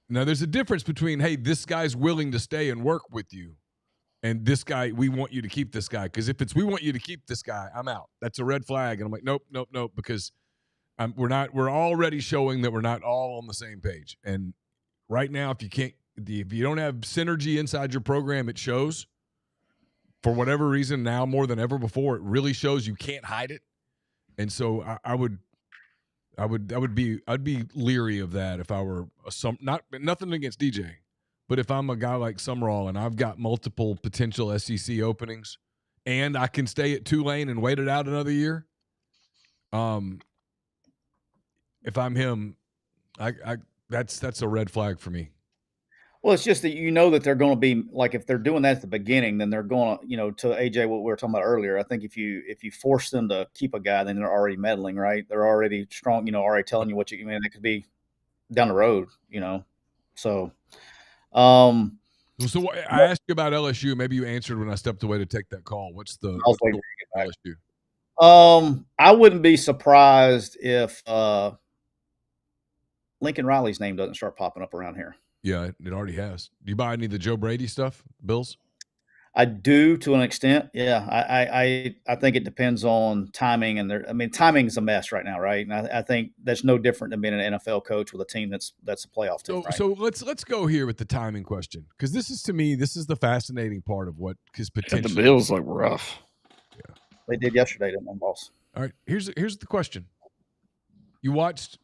Now, there's a difference between, hey, this guy's willing to stay and work with you, and this guy, we want you to keep this guy. Because if it's we want you to keep this guy, I'm out. That's a red flag. And I'm like, nope, because we're already showing that we're not all on the same page. And right now, if you don't have synergy inside your program, it shows. For whatever reason, now more than ever before, it really shows. You can't hide it. And so I'd be leery of that if I were nothing against DJ, But if I'm a guy like Summerall and I've got multiple potential SEC openings and I can stay at Tulane and wait it out another year, if I'm him, that's a red flag for me. Well, it's just that you know that they're going to be like, if they're doing that at the beginning, then they're going to, to AJ, what we were talking about earlier. I think if you force them to keep a guy, then they're already meddling, right? They're already strong, already telling you what you mean. It could be down the road, So, So I asked you about LSU. Maybe you answered when I stepped away to take that call. What's the LSU? I wouldn't be surprised if Lincoln Riley's name doesn't start popping up around here. Yeah, it already has. Do you buy any of the Joe Brady stuff, Bills? I do, to an extent. Yeah, I think it depends on timing, and timing's a mess right now, right? And I think that's no different than being an NFL coach with a team that's a playoff team. Right? So let's go here with the timing question, because this is the fascinating part of what his potential. The Bills look rough. Yeah, they did yesterday, didn't they, boss? All right, here's the question. You watched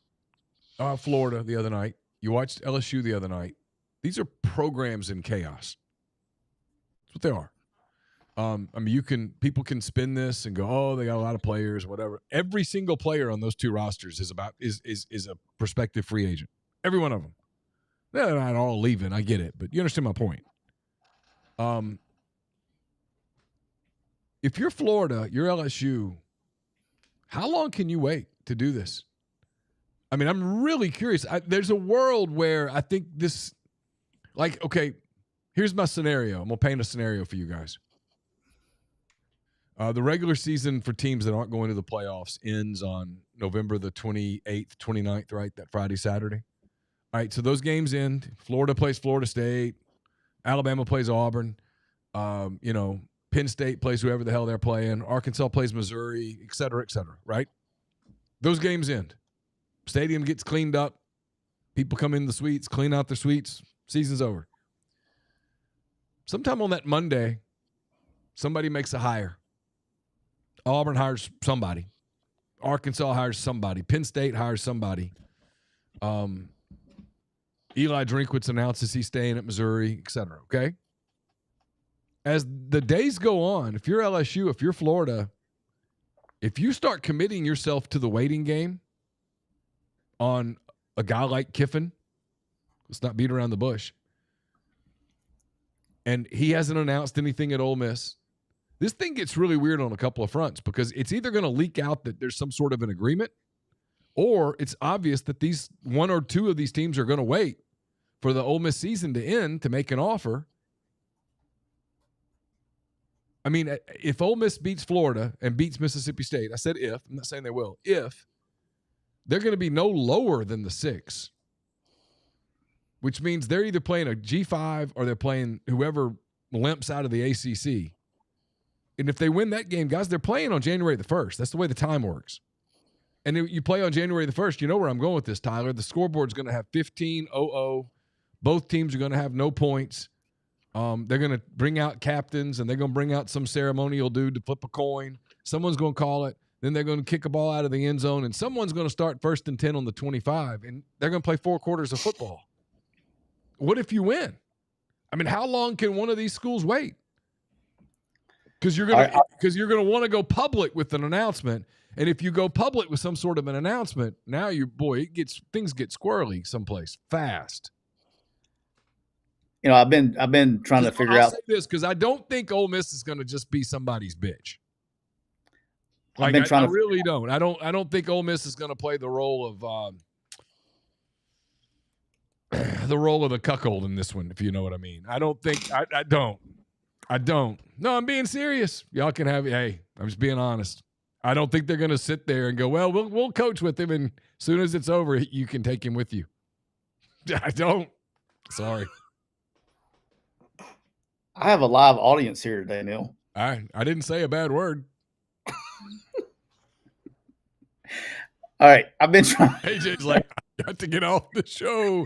Florida the other night. You watched LSU the other night. These are programs in chaos. That's what they are. People can spin this and go, oh, they got a lot of players, whatever. Every single player on those two rosters is a prospective free agent. Every one of them. They're not all leaving. I get it, but you understand my point. If you're Florida, you're LSU, how long can you wait to do this? I mean, I'm really curious. There's a world where I think this, okay, here's my scenario. I'm going to paint a scenario for you guys. The regular season for teams that aren't going to the playoffs ends on November the 28th, 29th, right? That Friday, Saturday. All right, so those games end. Florida plays Florida State. Alabama plays Auburn. Penn State plays whoever the hell they're playing. Arkansas plays Missouri, et cetera, right? Those games end. Stadium gets cleaned up. People come in the suites, clean out their suites. Season's over. Sometime on that Monday, somebody makes a hire. Auburn hires somebody. Arkansas hires somebody. Penn State hires somebody. Eli Drinkwitz announces he's staying at Missouri, et cetera, okay? As the days go on, if you're LSU, if you're Florida, if you start committing yourself to the waiting game on a guy like Kiffin, let's not beat around the bush, and he hasn't announced anything at Ole Miss, this thing gets really weird on a couple of fronts, because it's either going to leak out that there's some sort of an agreement, or it's obvious that these one or two of these teams are going to wait for the Ole Miss season to end to make an offer. I mean, if Ole Miss beats Florida and beats Mississippi State, I said if, I'm not saying they will, if, they're going to be no lower than the 6, which means they're either playing a G5 or they're playing whoever limps out of the ACC. And if they win that game, guys, they're playing on January the 1st. That's the way the time works. And you play on January the 1st, you know where I'm going with this, Tyler. The scoreboard's going to have 15-0-0. Both teams are going to have no points. They're going to bring out captains, and they're going to bring out some ceremonial dude to flip a coin. Someone's going to call it. Then they're going to kick a ball out of the end zone, and someone's going to start 1st and 10 on the 25, and they're going to play 4 quarters of football. What if you win? I mean, how long can one of these schools wait? Because you're going to want to go public with an announcement, and if you go public with some sort of an announcement, now things get squirrely someplace fast. I've been trying to figure out. I'll say this, because I don't think Ole Miss is going to just be somebody's bitch. I really don't. I don't think Ole Miss is going to play the role of the cuckold in this one, if you know what I mean. I don't think. I don't. No, I'm being serious. Y'all can have it. Hey, I'm just being honest. I don't think they're going to sit there and go, well, we'll coach with him, and as soon as it's over, you can take him with you. I don't. Sorry. I have a live audience here today, Neal. I didn't say a bad word. All right, I've been trying. AJ's like, I got to get off the show.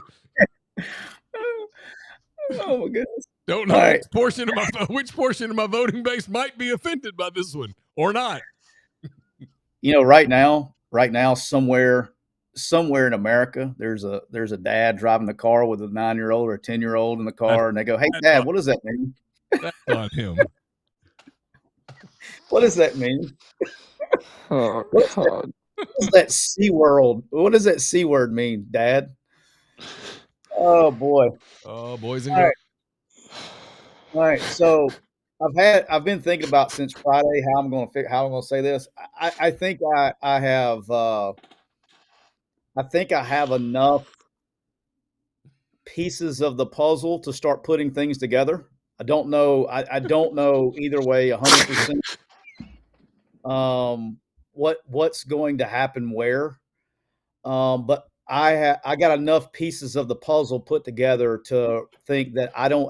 Oh my goodness! Don't know which portion of my voting base might be offended by this one or not. Right now, somewhere somewhere in America, there's a dad driving the car with a 9-year-old or a 10-year-old in the car, and they go, "Hey, Dad, what does that mean? That's on him. What does that mean? Oh, What's God. that C word? What does that C word mean, Dad?" Oh boy! Oh, boys and All girls. right, all right. So I've been thinking about since Friday how I'm going to say this. I think I have enough pieces of the puzzle to start putting things together. I don't know. I don't know either way 100% what's going to happen where. But I got enough pieces of the puzzle put together to think that I don't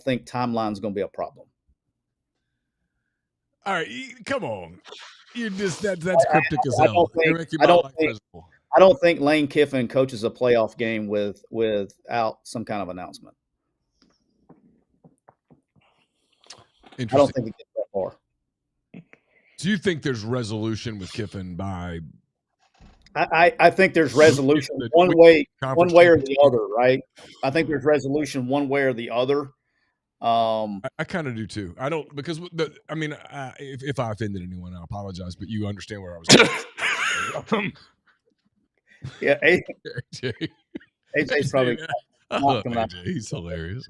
think timeline's going to be a problem. All right, come on. You just that's cryptic as I hell. don't You're think making I my don't life think miserable. I don't think Lane Kiffin coaches a playoff game without some kind of announcement. I don't Interesting. think it gets that far. Do you think there's resolution with Kiffin by I think there's resolution the one way or championship? the other, right? I think there's resolution one way or the other. I kind of do too. I don't because if I offended anyone, I apologize. But you understand where I was going. Yeah, AJ. AJ's probably I not love coming out. AJ. He's hilarious.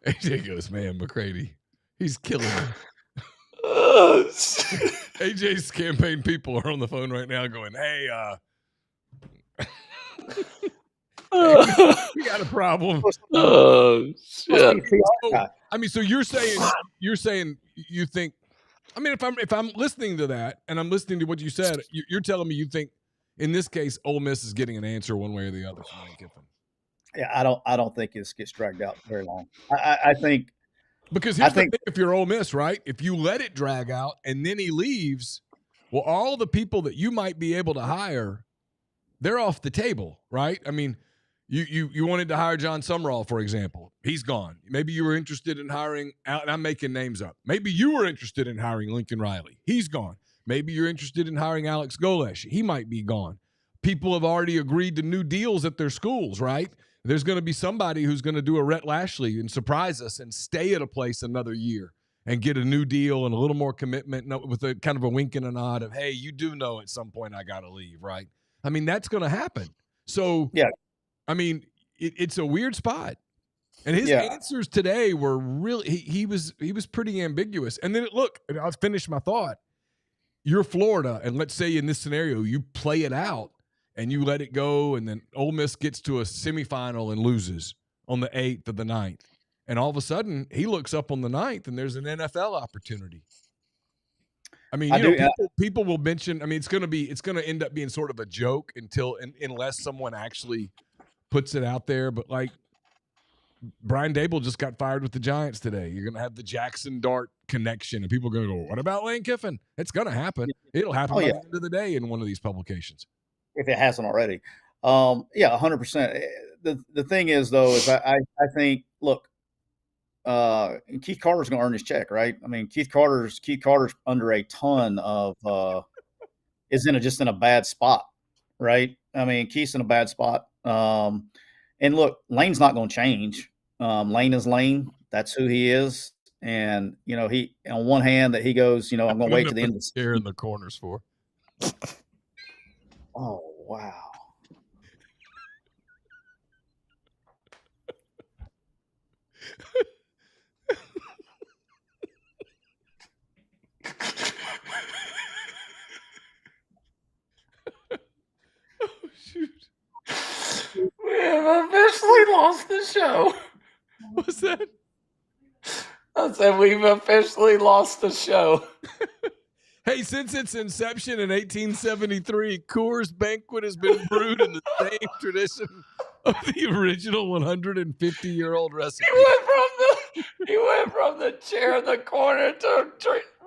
AJ goes, man, McCready, he's killing me. AJ's campaign people are on the phone right now going, hey, we got a problem. Oh, shit. So you're saying you think, I mean, if I'm listening to that and I'm listening to what you said, you're telling me you think in this case, Ole Miss is getting an answer one way or the other from Lane Kiffin. Yeah, I don't think this gets dragged out very long. I think because here's the thing, if you're Ole Miss, right? If you let it drag out and then he leaves, well, all the people that you might be able to hire, they're off the table, right? I mean, you wanted to hire John Summerall, for example. He's gone. Maybe you were interested in hiring, and I'm making names up. Maybe you were interested in hiring Lincoln Riley. He's gone. Maybe you're interested in hiring Alex Golesh. He might be gone. People have already agreed to new deals at their schools, right? There's going to be somebody who's going to do a Rhett Lashley and surprise us and stay at a place another year and get a new deal and a little more commitment with a kind of a wink and a nod of, hey, you do know at some point I got to leave, right? I mean, that's going to happen. So, yeah, I mean, it's a weird spot. And his answers today were really, he was pretty ambiguous. And then I'll finish my thought. You're Florida, and let's say in this scenario, you play it out and you let it go, and then Ole Miss gets to a semifinal and loses on the 8th or the 9th. And all of a sudden, he looks up on the 9th, and there's an NFL opportunity. I mean, people will mention. I mean, it's going to end up being sort of a joke unless someone actually puts it out there. But like Brian Dable just got fired with the Giants today. You're going to have the Jackson Dart connection, and people are going to go, "What about Lane Kiffin?" It's going to happen. It'll happen by the end of the day in one of these publications, if it hasn't already. 100%. The thing is, though, is I think look. Keith Carter's going to earn his check, right? I mean, Keith Carter's under a ton of is just in a bad spot, right? I mean, Keith's in a bad spot. And look, Lane's not going to change. Lane is Lane. That's who he is. And he on one hand that he goes, I'm going to wait to the end of the season. In the corners for. Oh wow. Oh, shoot. We have officially lost the show. What's that? I said we've officially lost the show. Hey, since its inception in 1873, Coors Banquet has been brewed in the same tradition of the original 150-year-old recipe. He went from the chair in the corner to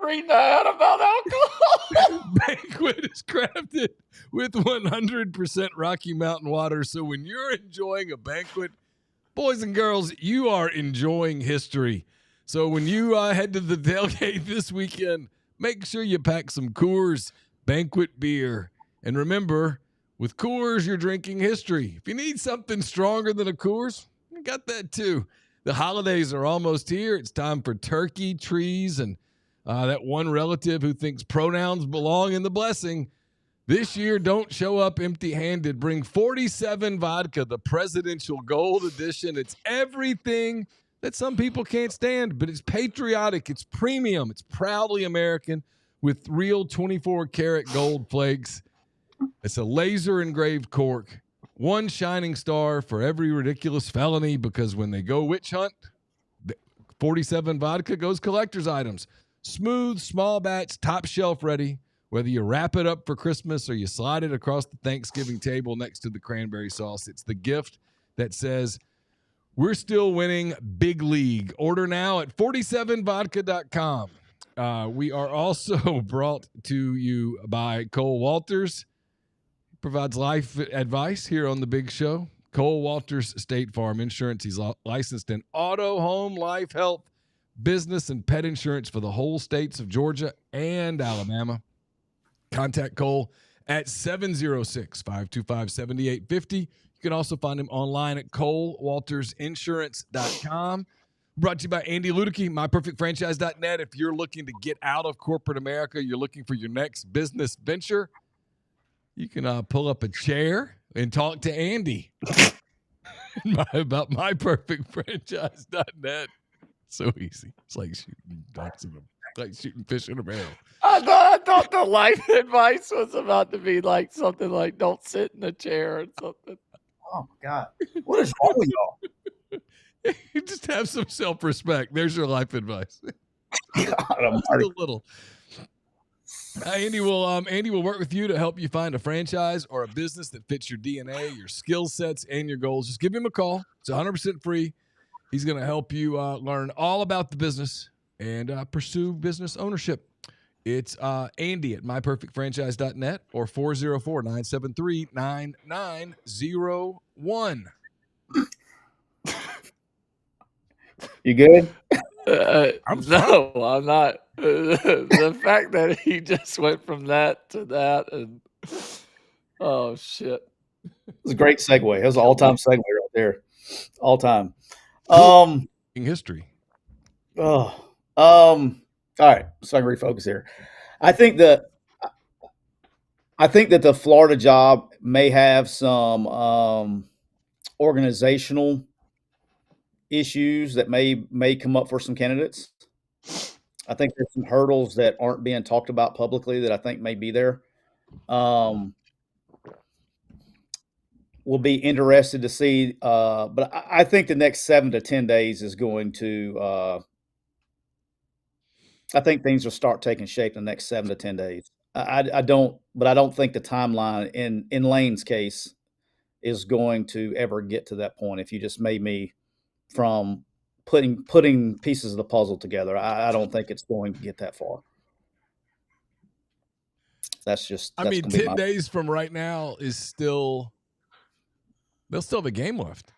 reading the ad about alcohol. Banquet is crafted with 100% Rocky Mountain water. So when you're enjoying a banquet, boys and girls, you are enjoying history. So when you head to the tailgate this weekend, make sure you pack some Coors Banquet beer. And remember, with Coors, you're drinking history. If you need something stronger than a Coors, you got that too. The holidays are almost here. It's time for turkey, trees, and that one relative who thinks pronouns belong in the blessing. This year, don't show up empty-handed. Bring 47 vodka, the presidential gold edition. It's everything that some people can't stand, but it's patriotic. It's premium. It's proudly American with real 24-karat gold flakes. It's a laser-engraved cork. One shining star for every ridiculous felony, because when they go witch hunt, 47 vodka goes collector's items. Smooth, small batch, top shelf ready. Whether you wrap it up for Christmas or you slide it across the Thanksgiving table next to the cranberry sauce, it's the gift that says, we're still winning big league. Order now at 47vodka.com. We are also brought to you by Cole Walters. He provides life advice here on the Big Show. Cole Walters State Farm Insurance. He's licensed in auto, home, life, health, business, and pet insurance for the whole states of Georgia and Alabama. Contact Cole at 706-525-7850. You can also find him online at colewaltersinsurance.com. Brought to you by Andy Ludicky, myperfectfranchise.net. If you're looking to get out of corporate America, you're looking for your next business venture, you can pull up a chair and talk to Andy about myperfectfranchise.net. So easy. It's like shooting ducks in a, like shooting fish in a barrel. I thought the life advice was about to be like something like don't sit in a chair or something. Oh, my God. What is wrong with y'all? You just have some self-respect. There's your life advice. God, I'm Just a little. Andy will work with you to help you find a franchise or a business that fits your DNA, your skill sets, and your goals. Just give him a call. It's 100% free. He's going to help you learn all about the business and pursue business ownership. It's Andy at myperfectfranchise.net or 404-973-9901. You good? I'm not. The fact that he just went from that to that, and oh shit, It was a great segue. It was an all-time segue right there. All time. In history. All right, so I can refocus here. I think that the Florida job may have some organizational issues that may come up for some candidates. I think there's some hurdles that aren't being talked about publicly that I think may be there. We'll be interested to see, but I think the next 7 to 10 days is going to. I think things will start taking shape in the next 7 to 10 days. I don't think the timeline in Lane's case is going to ever get to that point. If you just made me from putting pieces of the puzzle together, I don't think it's going to get that far. That's 10 days from right now is still. They'll still have a game left.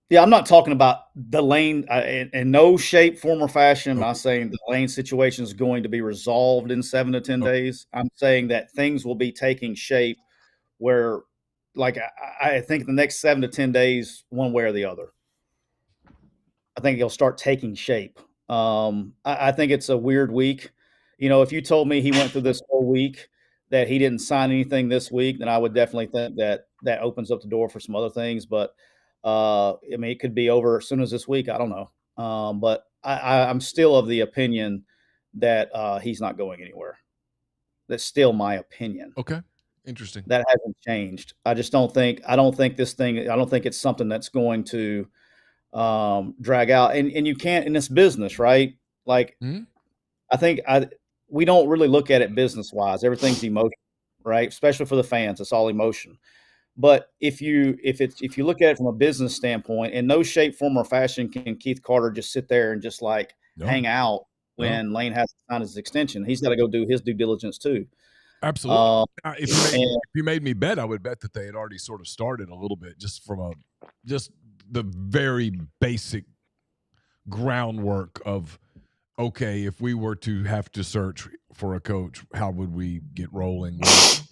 Yeah, I'm not talking about the Lane in no shape, form, or fashion. I'm not saying the Lane situation is going to be resolved in 7 to 10 days. I'm saying that things will be taking shape where, like, I think the next 7 to 10 days, one way or the other, I think it'll start taking shape. I think it's a weird week. You know, if you told me he went through this whole week that he didn't sign anything this week, then I would definitely think that opens up the door for some other things. But I mean, it could be over as soon as this week. I don't know. But I'm still of the opinion that he's not going anywhere. That's still my opinion. Okay. Interesting. That hasn't changed. I don't think it's something that's going to drag out. And you can't in this business, right? Like, I think we don't really look at it business-wise. Everything's emotion, right? Especially for the fans, it's all emotion. But if you look at it from a business standpoint, in no shape, form, or fashion can Keith Carter just sit there and just hang out when Lane has to sign his extension. He's got to go do his due diligence too. Absolutely. If you made me bet, I would bet that they had already sort of started a little bit, just from the very basic groundwork of, okay, if we were to have to search, for a coach. How would we get rolling?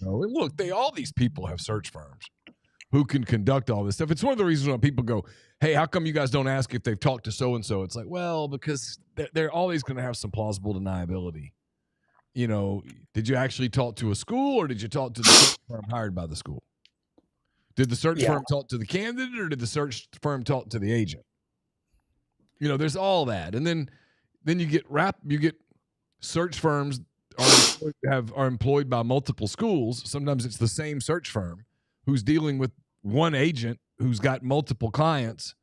And look, all these people have search firms who can conduct all this stuff. It's one of the reasons why people go, hey, how come you guys don't ask if they've talked to so-and-so? It's like, well, because they're always going to have some plausible deniability. Did you actually talk to a school, or did you talk to the search firm hired by the school? Did the search firm talk to the candidate, or did the search firm talk to the agent? There's all that. And then you get search firms are employed by multiple schools. Sometimes it's the same search firm who's dealing with one agent who's got multiple clients.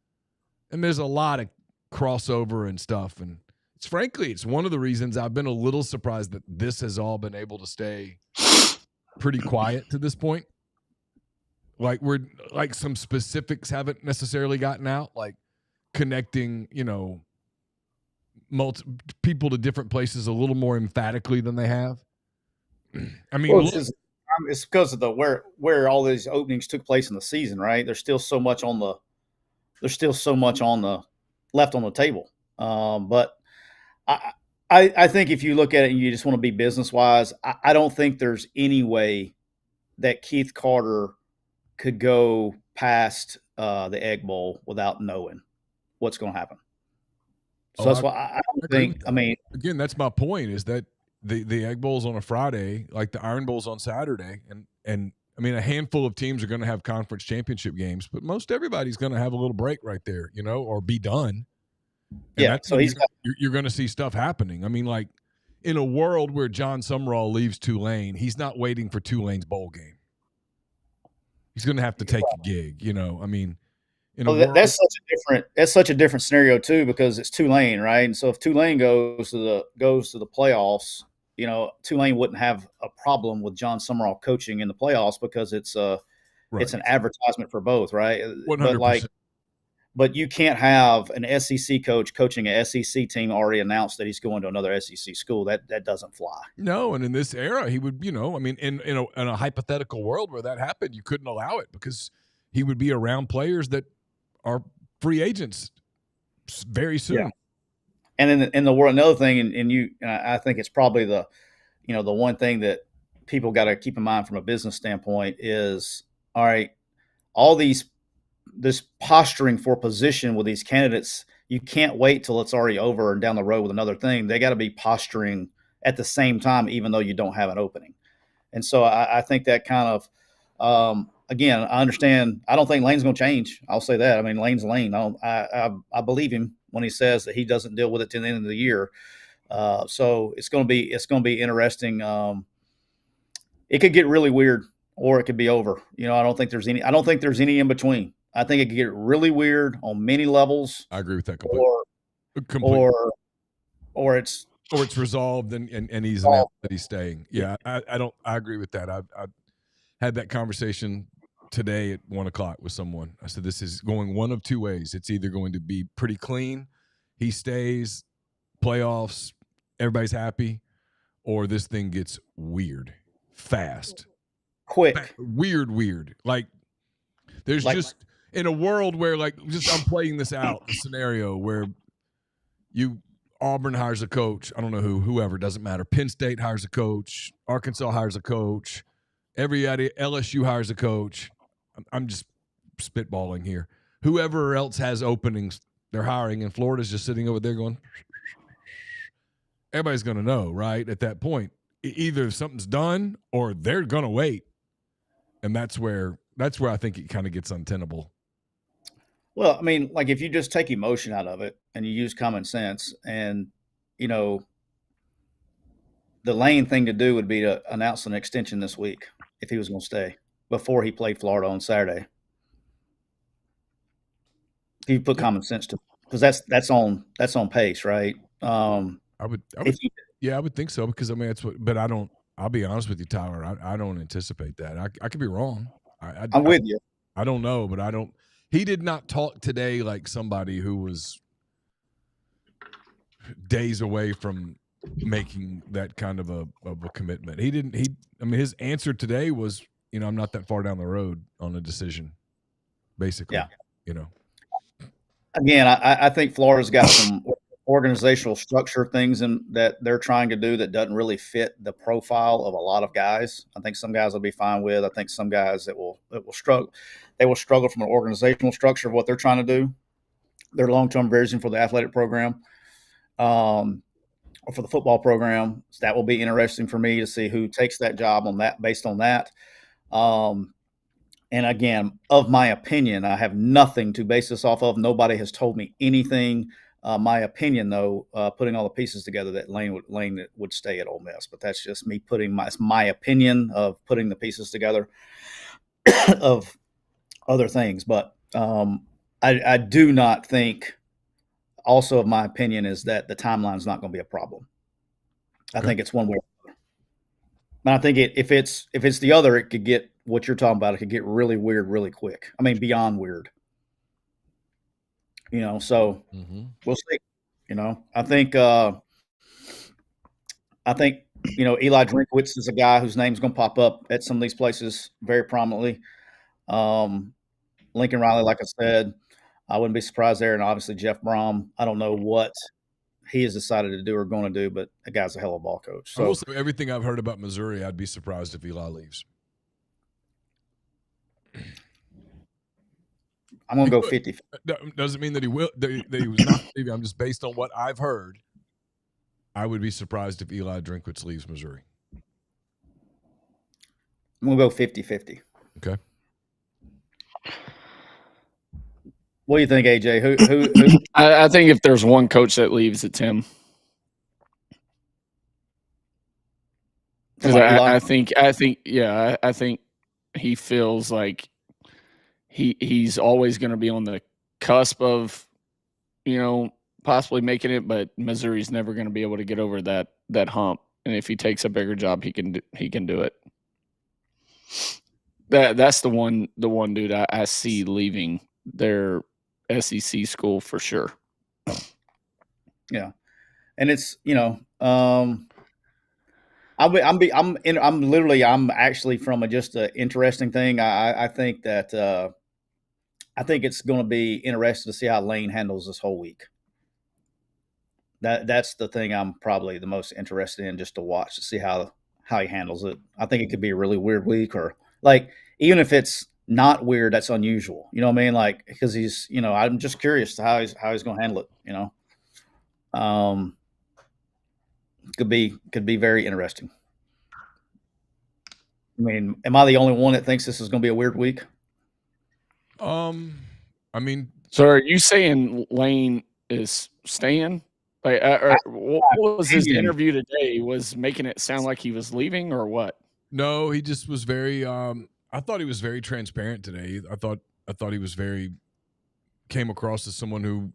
And there's a lot of crossover and stuff. And it's one of the reasons I've been a little surprised that this has all been able to stay pretty quiet to this point. Like some specifics haven't necessarily gotten out, like connecting, people to different places a little more emphatically than they have. I mean, it's because of where all these openings took place in the season, right? There's still so much on the left on the table. But I think if you look at it and you just want to be business wise, I don't think there's any way that Keith Carter could go past the Egg Bowl without knowing what's going to happen. So that's why I don't think. I mean, again, that's my point. Is that the Egg Bowl's on a Friday, like the Iron Bowl's on Saturday, and I mean, a handful of teams are going to have conference championship games, but most everybody's going to have a little break right there, or be done. And so you're going to see stuff happening. I mean, like in a world where John Sumrall leaves Tulane, he's not waiting for Tulane's bowl game. He's going to have to take a gig, I mean. That's such a different scenario too, because it's Tulane, right? And so if Tulane goes to the playoffs, Tulane wouldn't have a problem with John Sumrall coaching in the playoffs because it's an advertisement for both, right? 100%. But you can't have an SEC coach coaching an SEC team already announced that he's going to another SEC school. That doesn't fly. No, and in this era, he would, I mean, in a hypothetical world where that happened, you couldn't allow it because he would be around players that are free agents very soon. Yeah. And in the world, another thing, and I think it's probably the one thing that people got to keep in mind from a business standpoint is, all right, this posturing for position with these candidates, you can't wait till it's already over and down the road with another thing. They got to be posturing at the same time, even though you don't have an opening. And so I think that kind of, again, I understand. I don't think Lane's going to change. I'll say that. I mean, Lane's Lane. I believe him when he says that he doesn't deal with it to the end of the year. So it's going to be interesting. It could get really weird, or it could be over. I don't think there's any in between. I think it could get really weird on many levels. I agree with that completely. Or it's resolved and he's announced that he's staying. Yeah, I agree with that. I had that conversation today at 1:00 with someone. I said, this is going one of two ways. It's either going to be pretty clean, he stays, playoffs, everybody's happy, or this thing gets weird, fast, quick, weird. Like there's just in a world where I'm playing this out, a scenario where Auburn hires a coach. I don't know whoever, doesn't matter. Penn State hires a coach. Arkansas hires a coach. Everybody, LSU hires a coach. I'm just spitballing here. Whoever else has openings, they're hiring, and Florida's just sitting over there going, everybody's going to know, right? At that point, either something's done or they're going to wait. And that's where I think it kind of gets untenable. Well, I mean, like if you just take emotion out of it and you use common sense, and, the Lane thing to do would be to announce an extension this week if he was going to stay before he played Florida on Saturday. If you put common sense to, because that's on pace, right? I would think so, because I mean but I'll be honest with you, Tyler. I don't anticipate that. I could be wrong. I'm with you. I don't know, but he did not talk today like somebody who was days away from making that kind of a commitment. His answer today was, I'm not that far down the road on a decision, basically. Yeah. Again, I think Florida's got some organizational structure things that they're trying to do that doesn't really fit the profile of a lot of guys. I think some guys will be fine with. I think some guys that will struggle. They will struggle from an organizational structure of what they're trying to do. Their long-term vision for the athletic program, or for the football program. So that will be interesting for me to see who takes that job on that, based on that. And again, of my opinion, I have nothing to base this off of. Nobody has told me anything. My opinion, though, putting all the pieces together, that Lane would stay at Ole Miss. But that's just me putting my opinion of putting the pieces together of other things. But I do not think. Also, of my opinion is that the timeline is not going to be a problem. I think it's one way. And I think if it's the other, it could get what you're talking about. It could get really weird really quick. I mean, beyond weird. So we'll see. I think Eli Drinkwitz is a guy whose name's going to pop up at some of these places very prominently. Lincoln Riley, like I said, I wouldn't be surprised there. And obviously Jeff Brom, I don't know what he has decided to do or going to do, but the guy's a hell of a ball coach. So everything I've heard about Missouri, I'd be surprised if Eli leaves. I'm going to go 50. Doesn't mean that he will. That he was not leaving. I'm just based on what I've heard. I would be surprised if Eli Drinkwitz leaves Missouri. I'm going to go 50-50. Okay. What do you think, AJ? Who? I think if there's one coach that leaves, it's him. Because I think he feels like he's always going to be on the cusp of, possibly making it, but Missouri's never going to be able to get over that hump. And if he takes a bigger job, he can do it. That's the one dude I see leaving their SEC school for sure. Yeah, and it's I'm actually from just an interesting thing. I think that I think it's going to be interesting to see how Lane handles this whole week. That's the thing I'm probably the most interested in, just to watch to see how he handles it. I think it could be a really weird week, or like even if it's not weird, that's unusual. You know what I mean? Like, because he's, I'm just curious to how he's going to handle it. Could be very interesting. I mean, am I the only one that thinks this is going to be a weird week? I mean, so are you saying Lane is staying? Like, what was his interview today? Was making it sound like he was leaving, or what? No, he just was very. I thought he was very transparent today. I thought he was came across as someone who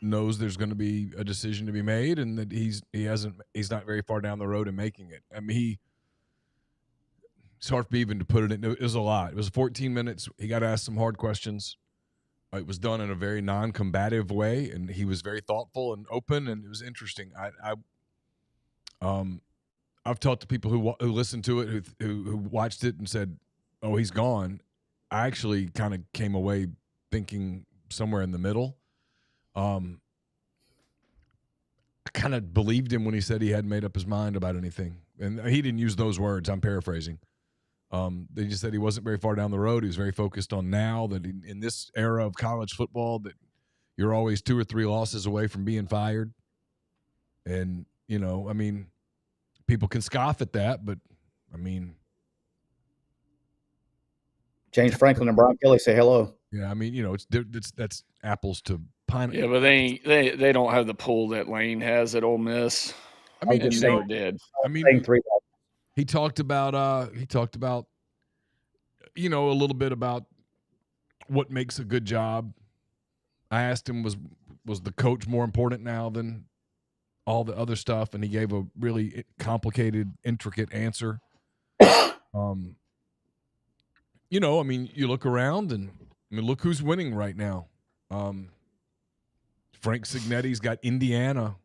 knows there's going to be a decision to be made, and that he's not very far down the road in making it. I mean, it's hard for me even to put it in. It was a lot. It was 14 minutes. He got asked some hard questions. It was done in a very non-combative way, and he was very thoughtful and open, and it was interesting. I've talked to people who listened to it, who watched it and said, "Oh, he's gone." I actually kind of came away thinking somewhere in the middle. I kind of believed him when he said he hadn't made up his mind about anything, and he didn't use those words. I'm paraphrasing. They just said he wasn't very far down the road. He was very focused on now that in this era of college football that you're always 2 or 3 losses away from being fired. And, I mean, people can scoff at that, but I mean, James Franklin and Brian Kelly say hello. Yeah, I mean, that's apples to pineapple. Yeah, but they don't have the pull that Lane has at Ole Miss. I mean, he never did. I mean, he talked about a little bit about what makes a good job. I asked him, was the coach more important now than all the other stuff? And he gave a really complicated, intricate answer. I mean, you look around and look who's winning right now. Frank Cignetti's got Indiana,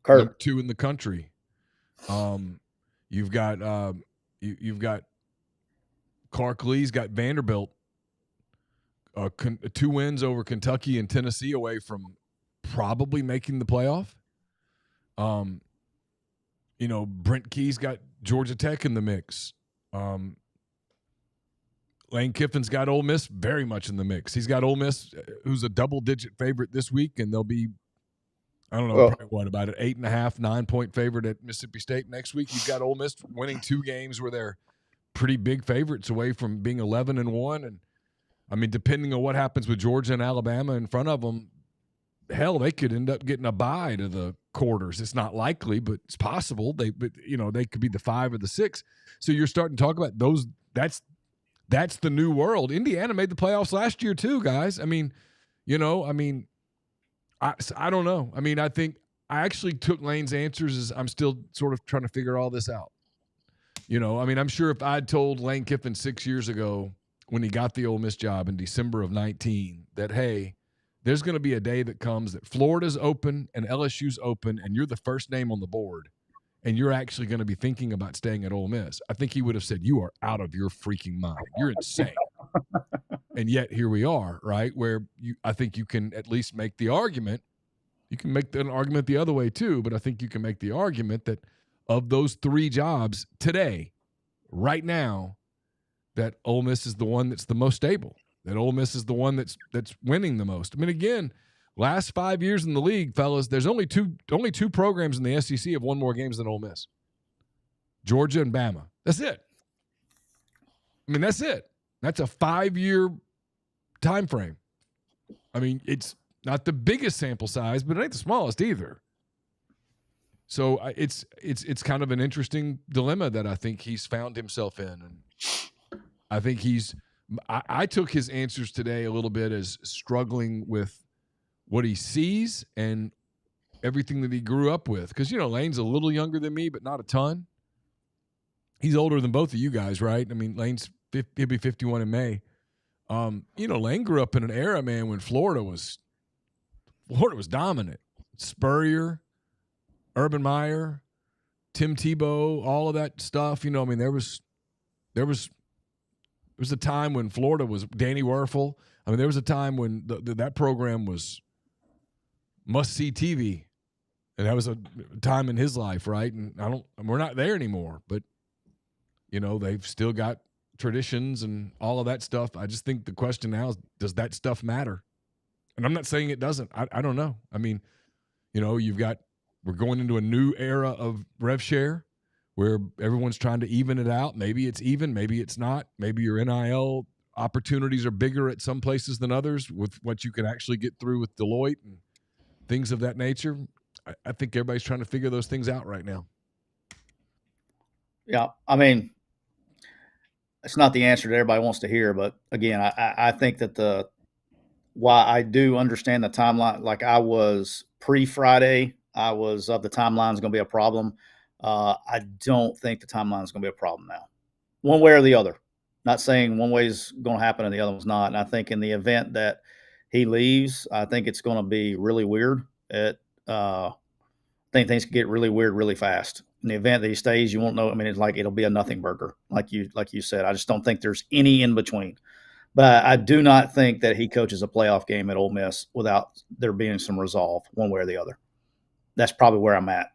number 2 in the country. You've got Clark Lee's got Vanderbilt, 2 wins over Kentucky and Tennessee away from probably making the playoff. Brent Key's got Georgia Tech in the mix. Lane Kiffin's got Ole Miss very much in the mix. He's got Ole Miss, who's a double-digit favorite this week, and they'll be, I don't know, probably about an 8.5, 9-point favorite at Mississippi State next week. You've got Ole Miss winning 2 games where they're pretty big favorites away from being 11-1. And, I mean, depending on what happens with Georgia and Alabama in front of them, hell, they could end up getting a bye to the quarters. It's not likely, but it's possible. They could be the 5 or the 6. So you're starting to talk about those. That's the new world. Indiana made the playoffs last year too, guys. I mean, I don't know. I mean, I think I actually took Lane's answers as I'm still sort of trying to figure all this out. I mean, I'm sure if I'd told Lane Kiffin 6 years ago when he got the Ole Miss job in December of 2019 that, hey, there's going to be a day that comes that Florida's open and LSU's open and you're the first name on the board and you're actually going to be thinking about staying at Ole Miss, I think he would have said, you are out of your freaking mind. You're insane. And yet here we are, right, where I think you can at least make the argument. You can make an argument the other way too, but I think you can make the argument that of those 3 jobs today, right now, that Ole Miss is the one that's the most stable. That Ole Miss is the one that's winning the most. I mean, again, last 5 years in the league, fellas, there's only two programs in the SEC have won more games than Ole Miss. Georgia and Bama. That's it. I mean, that's it. That's a 5-year time frame. I mean, it's not the biggest sample size, but it ain't the smallest either. So it's kind of an interesting dilemma that I think he's found himself in, and I think I took his answers today a little bit as struggling with what he sees and everything that he grew up with. Because, Lane's a little younger than me, but not a ton. He's older than both of you guys, right? I mean, he'll be 51 in May. Lane grew up in an era, man, when Florida was dominant. Spurrier, Urban Meyer, Tim Tebow, all of that stuff. There was a time when Florida was Danny Werfel. I mean, there was a time when that program was must-see TV, and that was a time in his life, right? And we're not there anymore, but they've still got traditions and all of that stuff. I just think the question now is, does that stuff matter? And I'm not saying it doesn't. I don't know. I mean, we're going into a new era of rev share where everyone's trying to even it out. Maybe it's even, maybe it's not. Maybe your NIL opportunities are bigger at some places than others with what you can actually get through with Deloitte and things of that nature. I think everybody's trying to figure those things out right now. Yeah, I mean, it's not the answer that everybody wants to hear, but again, I think that why I do understand the timeline, like I was pre-Friday, I was of the timeline is going to be a problem. I don't think the timeline is going to be a problem now, one way or the other. Not saying one way is going to happen and the other one's not. And I think in the event that he leaves, I think it's going to be really weird. I think things can get really weird really fast. In the event that he stays, you won't know. I mean, it's like it'll be a nothing burger, like you said. I just don't think there's any in between. But I do not think that he coaches a playoff game at Ole Miss without there being some resolve one way or the other. That's probably where I'm at.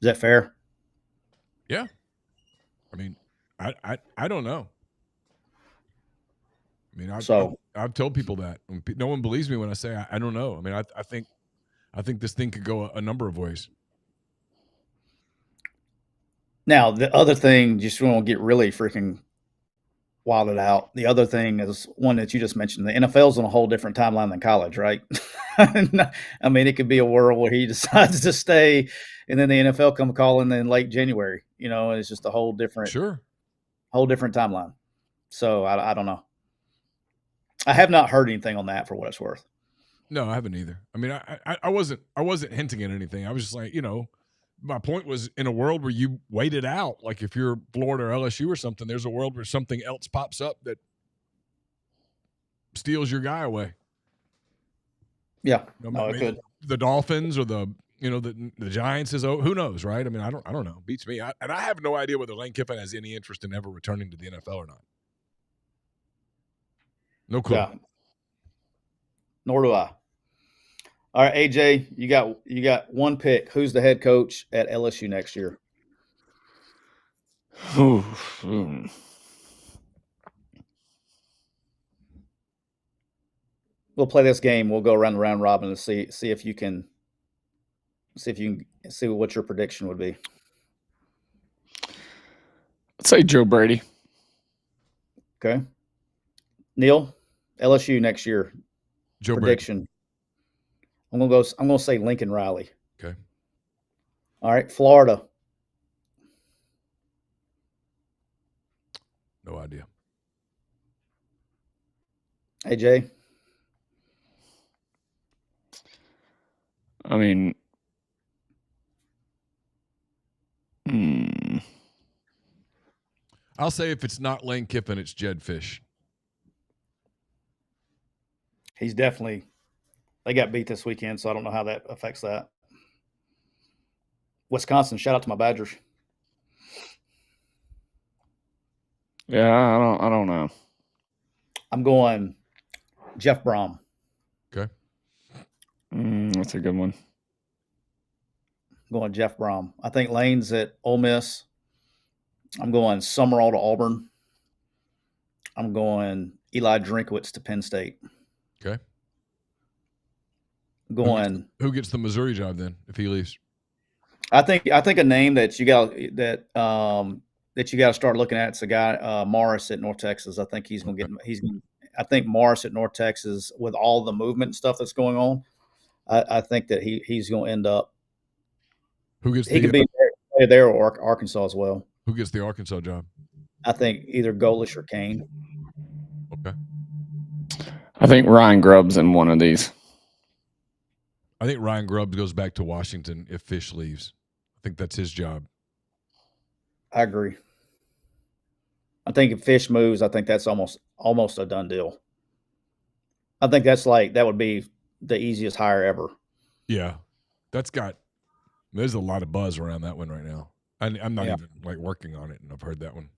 Is that fair? Yeah. I mean, I don't know. I mean, I've told people that. No one believes me when I say I don't know. I mean, I think this thing could go a number of ways. Now, the other thing, just want to get really freaking wilded out. The other thing is one that you just mentioned. The NFL's on a whole different timeline than college, right? I mean, it could be a world where he decides to stay, and then the NFL come calling in late January. It's just a whole different timeline. So I don't know. I have not heard anything on that for what it's worth. No, I haven't either. I mean, I wasn't hinting at anything. I was just like, my point was, in a world where you wait it out, like if you're Florida or LSU or something, there's a world where something else pops up that steals your guy away. Yeah, it could. The Dolphins or the Giants is, who knows, right? I mean, I don't know. Beats me. And I have no idea whether Lane Kiffin has any interest in ever returning to the NFL or not. No clue. Yeah. Nor do I. All right, AJ, you got one pick. Who's the head coach at LSU next year? We'll play this game. We'll go around the round robin and see if you can see what your prediction would be. Let's say Joe Brady. Okay. Neal, LSU next year. Joe prediction. Brady. I'm gonna say Lincoln Riley. Okay. All right, Florida. No idea. AJ. I mean, I'll say if it's not Lane Kiffin, it's Jed Fish. He's definitely. They got beat this weekend, so I don't know how that affects that. Wisconsin, shout out to my Badgers. Yeah, I don't know. I'm going Jeff Brom. Okay. That's a good one. I'm going Jeff Brom. I think Lane's at Ole Miss. I'm going Summerall to Auburn. I'm going Eli Drinkwitz to Penn State. Okay. Going. Who gets the Missouri job then if he leaves? I think a name that you got to start looking at is a guy Morris at North Texas. I think he's going to get. I think Morris at North Texas, with all the movement and stuff that's going on, I think that he's going to end up. Who gets? He could be there or Arkansas as well. Who gets the Arkansas job? I think either Golish or Kane. Okay. I think Ryan Grubb's in one of these. I think Ryan Grubbs goes back to Washington if Fish leaves. I think that's his job. I agree. I think if Fish moves, I think that's almost a done deal. I think that would be the easiest hire ever. Yeah. There's a lot of buzz around that one right now. I'm not even working on it, and I've heard that one.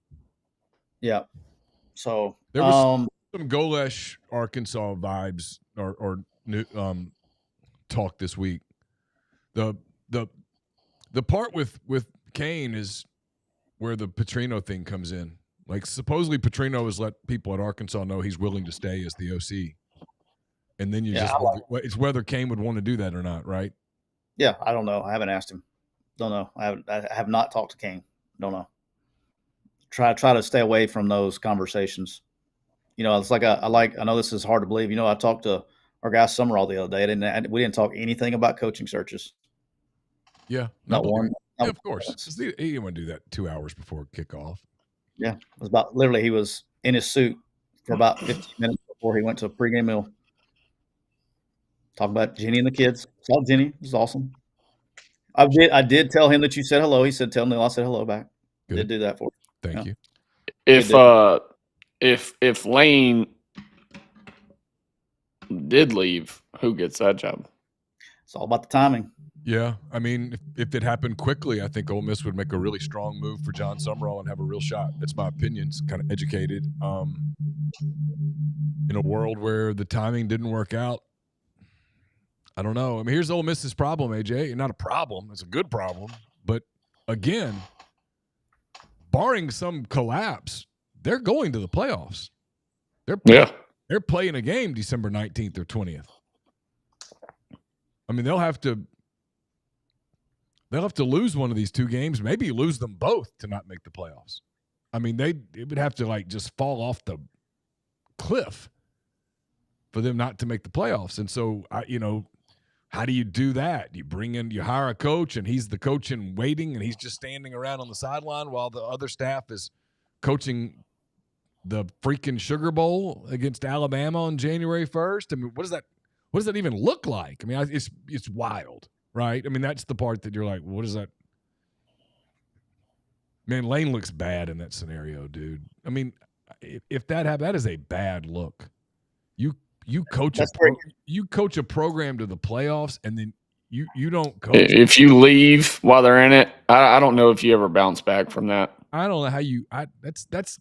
Yeah. So there was some Golesh Arkansas vibes or talk this week. The part with Kane is where the Petrino thing comes in. Like, supposedly Petrino has let people at Arkansas know he's willing to stay as the OC. And then it's whether Kane would want to do that or not, right? Yeah, I don't know. I haven't asked him. Don't know. I have not talked to Kane. Don't know. Try to stay away from those conversations. You know, it's like I know this is hard to believe. You know, I talked to our guy Summerall the other day. We didn't talk anything about coaching searches. Yeah, not one. Yeah, of course. He didn't want to do that 2 hours before kickoff. Yeah, it was about literally he was in his suit for about 15 minutes before he went to a pregame meal. Talk about Jenny and the kids. Saw Jenny. It was awesome. I did tell him that you said hello. He said, "Tell Neal I said hello back." Good. Did do that for you. Thank you. If Lane did leave, who gets that job? It's all about the timing. Yeah, I mean, if it happened quickly, I think Ole Miss would make a really strong move for John Summerall and have a real shot. That's my opinion. It's kind of educated. In a world where the timing didn't work out, I don't know. I mean, here's Ole Miss's problem, AJ. Not a problem. It's a good problem. But, again, barring some collapse, they're going to the playoffs. They're playing a game December 19th or 20th. I mean, they'll have to lose one of these two games, maybe lose them both to not make the playoffs. I mean, it would have to just fall off the cliff for them not to make the playoffs. And so, how do you do that? You hire a coach, and he's the coach in waiting, and he's just standing around on the sideline while the other staff is coaching the freaking Sugar Bowl against Alabama on January 1st. I mean, what does that even look like? I mean, it's wild, right? I mean, that's the part that you're like, what is that? Man, Lane looks bad in that scenario, dude. I mean, if that happened, that is a bad look. You coach a program to the playoffs, and then you don't coach. If you leave while they're in it, I don't know if you ever bounce back from that. I don't know how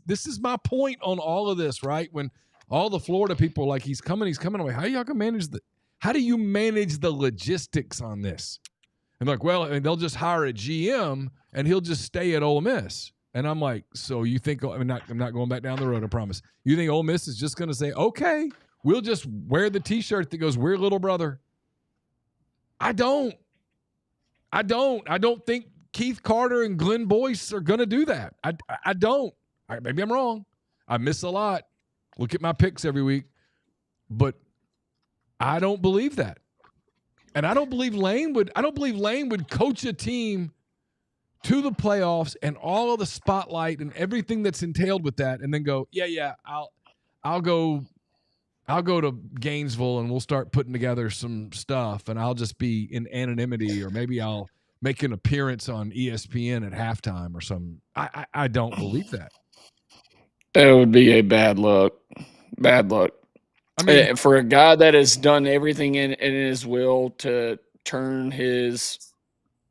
this is my point on all of this, right? When all the Florida people are like, he's coming away. How y'all gonna manage How do you manage the logistics on this? And like, well, and they'll just hire a GM and he'll just stay at Ole Miss. And I'm like, so you think I'm not going back down the road, I promise. You think Ole Miss is just going to say, okay, we'll just wear the T-shirt that goes, "We're little brother"? I don't think Keith Carter and Glenn Boyce are going to do that. I don't. Maybe I'm wrong. I miss a lot. Look at my picks every week. But I don't believe that. And I don't believe Lane would coach a team to the playoffs and all of the spotlight and everything that's entailed with that and then go, yeah, I'll go to Gainesville and we'll start putting together some stuff and I'll just be in anonymity, or maybe I'll make an appearance on ESPN at halftime or something. I don't believe that. That would be a bad look. Bad luck. I mean, for a guy that has done everything in his will to turn his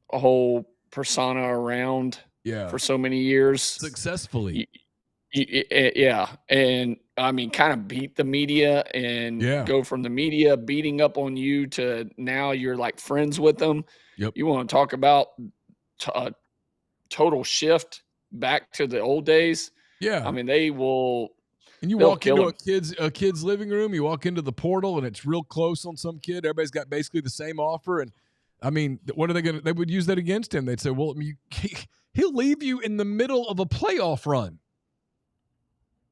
whole persona around for so many years. Successfully. Yeah. And I mean, kind of beat the media and go from the media beating up on you to now you're like friends with them. Yep. You want to talk about a total shift back to the old days? Yeah. I mean, they will. And you walk into a kid's living room, you walk into the portal, and it's real close on some kid. Everybody's got basically the same offer. And, I mean, what are they going to – they would use that against him. They'd say, well, he'll leave you in the middle of a playoff run.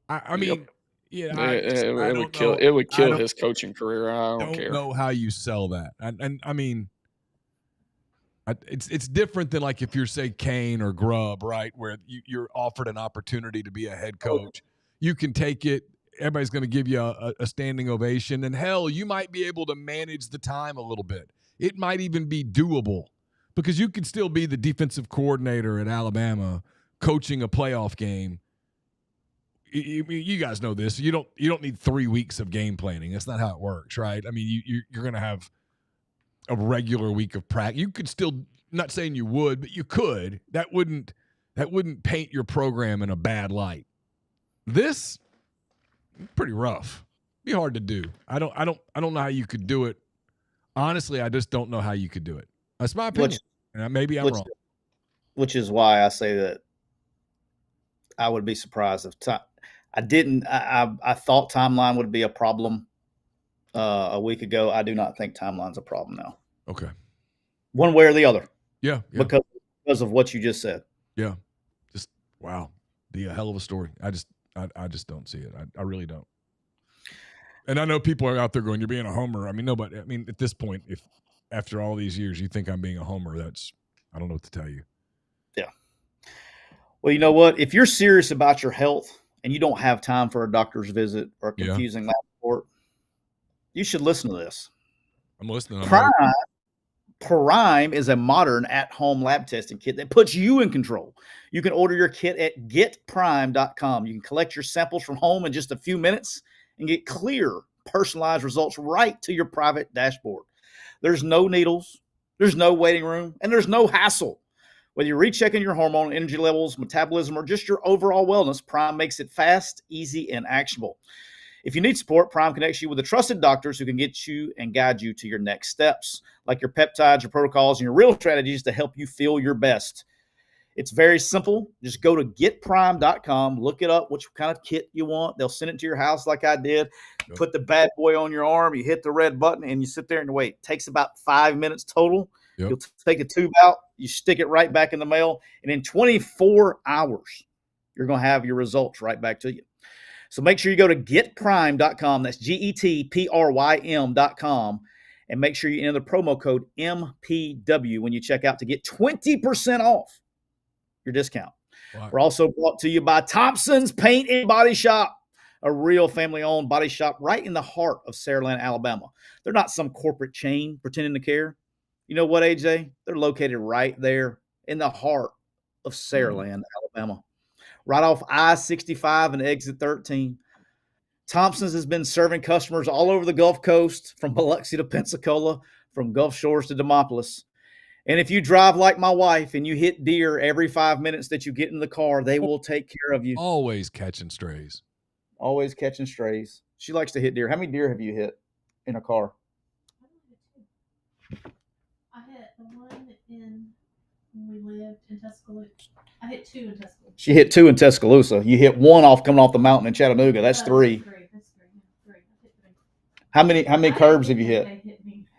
I mean, it would kill his coaching career. I don't care. Know how you sell that. And I mean, it's different than like if you're, say, Kane or Grubb, right, where you're offered an opportunity to be a head coach. You can take it. Everybody's going to give you a standing ovation. And, hell, you might be able to manage the time a little bit. It might even be doable because you could still be the defensive coordinator at Alabama coaching a playoff game. You guys know this. You don't need 3 weeks of game planning. That's not how it works, right? I mean, you're going to have a regular week of practice. You could still, not saying you would, but you could. That wouldn't paint your program in a bad light. This pretty rough. Be hard to do. I don't know how you could do it. Honestly, I just don't know how you could do it. That's my opinion. Maybe I'm wrong. Which is why I say that I would be surprised if I thought timeline would be a problem a week ago. I do not think timeline's a problem now. Okay. One way or the other. Yeah. Because of what you just said. Yeah. Just wow. Be a hell of a story. I just don't see it. I really don't. And I know people are out there going, "You're being a homer." I mean, nobody. I mean, at this point, if after all these years you think I'm being a homer, I don't know what to tell you. Yeah. Well, you know what? If you're serious about your health and you don't have time for a doctor's visit or a confusing lab report, you should listen to this. I'm listening. Prime is a modern at-home lab testing kit that puts you in control. You can order your kit at getprime.com. You can collect your samples from home in just a few minutes and get clear, personalized results right to your private dashboard. There's no needles, there's no waiting room, and there's no hassle. Whether you're rechecking your hormone, energy levels, metabolism, or just your overall wellness, Prime makes it fast, easy, and actionable. If you need support, Prime connects you with the trusted doctors who can get you and guide you to your next steps, like your peptides, your protocols, and your real strategies to help you feel your best. It's very simple. Just go to getprime.com, look it up, which kind of kit you want. They'll send it to your house like I did. Yep. Put the bad boy on your arm. You hit the red button, and you sit there and wait. It takes about 5 minutes total. Yep. You'll take a tube out. You stick it right back in the mail, and in 24 hours, you're going to have your results right back to you. So make sure you go to getprime.com. That's getprym.com. And make sure you enter the promo code MPW when you check out to get 20% off your discount. Wow. We're also brought to you by Thompson's Paint and Body Shop, a real family-owned body shop right in the heart of Saraland, Alabama. They're not some corporate chain pretending to care. You know what, AJ? They're located right there in the heart of Saraland, Alabama. Right off I-65 and exit 13. Thompson's has been serving customers all over the Gulf Coast, from Biloxi to Pensacola, from Gulf Shores to Demopolis. And if you drive like my wife and you hit deer every 5 minutes that you get in the car, they will take care of you. Always catching strays. Always catching strays. She likes to hit deer. How many deer have you hit in a car? I hit the one when we lived in Tuscaloosa. I hit 2 in Tuscaloosa. She hit 2 in Tuscaloosa. You hit 1 off coming off the mountain in Chattanooga. That's 3. That's 3. I hit 3. How many curbs have you hit?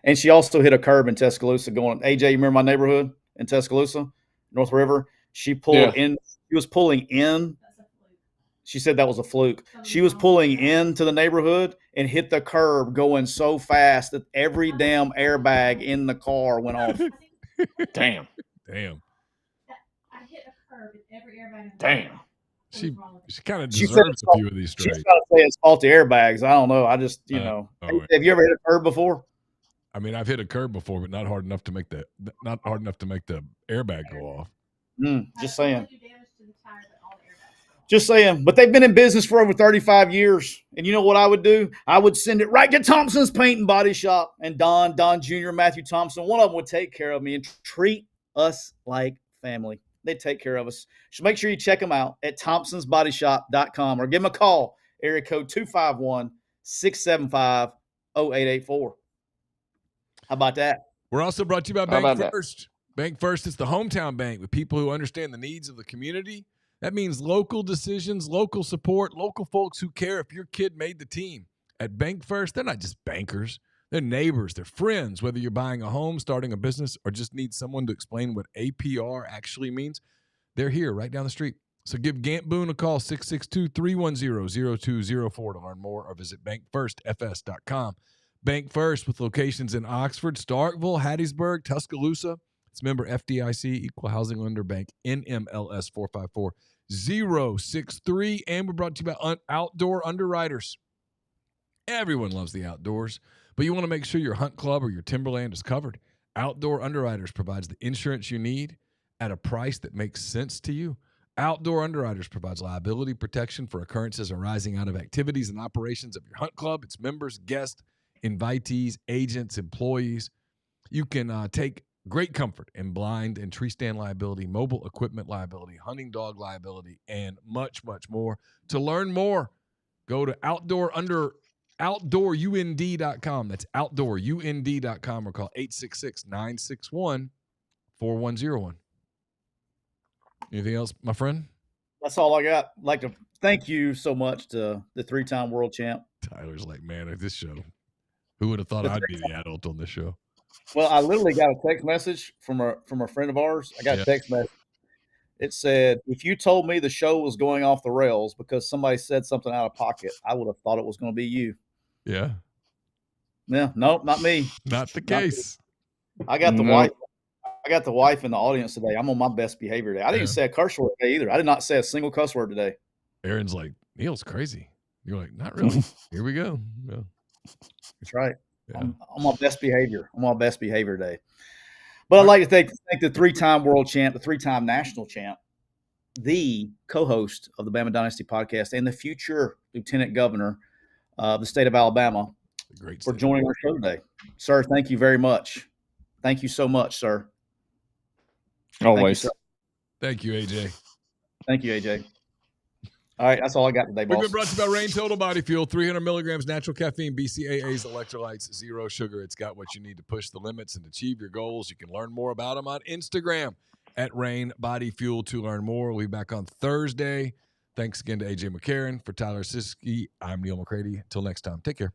And she also hit a curb in Tuscaloosa going, AJ, you remember my neighborhood in Tuscaloosa, North River? She pulled in. She was pulling in. She said that was a fluke. She was pulling into the neighborhood and hit the curb going so fast that every damn airbag in the car went off. Damn. I hit a curb and every airbag. Damn. She kind of deserves a few of these straight. She's trying to say it's faulty airbags. I don't know. I just, have you ever hit a curb before? I mean, I've hit a curb before, but not hard enough to make the airbag go off. Just saying. Just saying. But they've been in business for over 35 years. And you know what I would do? I would send it right to Thompson's Paint and Body Shop. And Don Jr., Matthew Thompson, one of them would take care of me and treat us like family. They take care of us. So make sure you check them out at thompsonsbodyshop.com or give them a call, area code 251-675-0884. How about that? We're also brought to you by Bank First. Bank First is the hometown bank with people who understand the needs of the community. That means local decisions, local support, local folks who care if your kid made the team. At Bank First, they're not just bankers. They're neighbors. They're friends. Whether you're buying a home, starting a business, or just need someone to explain what APR actually means, they're here right down the street. So give Gant Boone a call, 662-310-0204 to learn more or visit bankfirstfs.com. Bank First with locations in Oxford, Starkville, Hattiesburg, Tuscaloosa. It's member FDIC, Equal Housing Lender Bank, NMLS 454063. And we're brought to you by Outdoor Underwriters. Everyone loves the outdoors, but you want to make sure your hunt club or your timberland is covered. Outdoor Underwriters provides the insurance you need at a price that makes sense to you. Outdoor Underwriters provides liability protection for occurrences arising out of activities and operations of your hunt club, its members, guests, invitees, agents, employees. You can take great comfort in blind and tree stand liability, mobile equipment liability, hunting dog liability, and much, much more. To learn more, go to outdoorund.com. That's outdoorund.com or call 866-961-4101. Anything else, my friend? That's all I got. I'd like to thank you so much to the 3-time world champ. Tyler's like, man, at this show, who would have thought I'd be the adult on this show? Well, I literally got a text message from a friend of ours. I got a text message. It said, if you told me the show was going off the rails because somebody said something out of pocket, I would have thought it was going to be you. Yeah. Yeah. Nope, not me. Not the case. I got the wife. I got the wife in the audience today. I'm on my best behavior today. I didn't say a curse word today either. I did not say a single cuss word today. Aaron's like, Neal's crazy. You're like, not really. Here we go. Yeah. That's right. Yeah. I'm on my best behavior. I'm on my best behavior today. But I'd like to thank the 3-time world champ, the 3-time national champ, the co-host of the Bama Dynasty podcast, and the future lieutenant governor of the state of Alabama for joining our show today. Sir, thank you very much. Thank you so much, sir. Always. Thank you, AJ. Thank you, AJ. All right, that's all I got today, boss. We've been brought to you by Rain Total Body Fuel, 300 milligrams natural caffeine, BCAAs, electrolytes, 0 sugar. It's got what you need to push the limits and achieve your goals. You can learn more about them on Instagram at Rain Body Fuel to learn more. We'll be back on Thursday. Thanks again to AJ McCarron. For Tyler Siskey, I'm Neal McCready. Until next time, take care.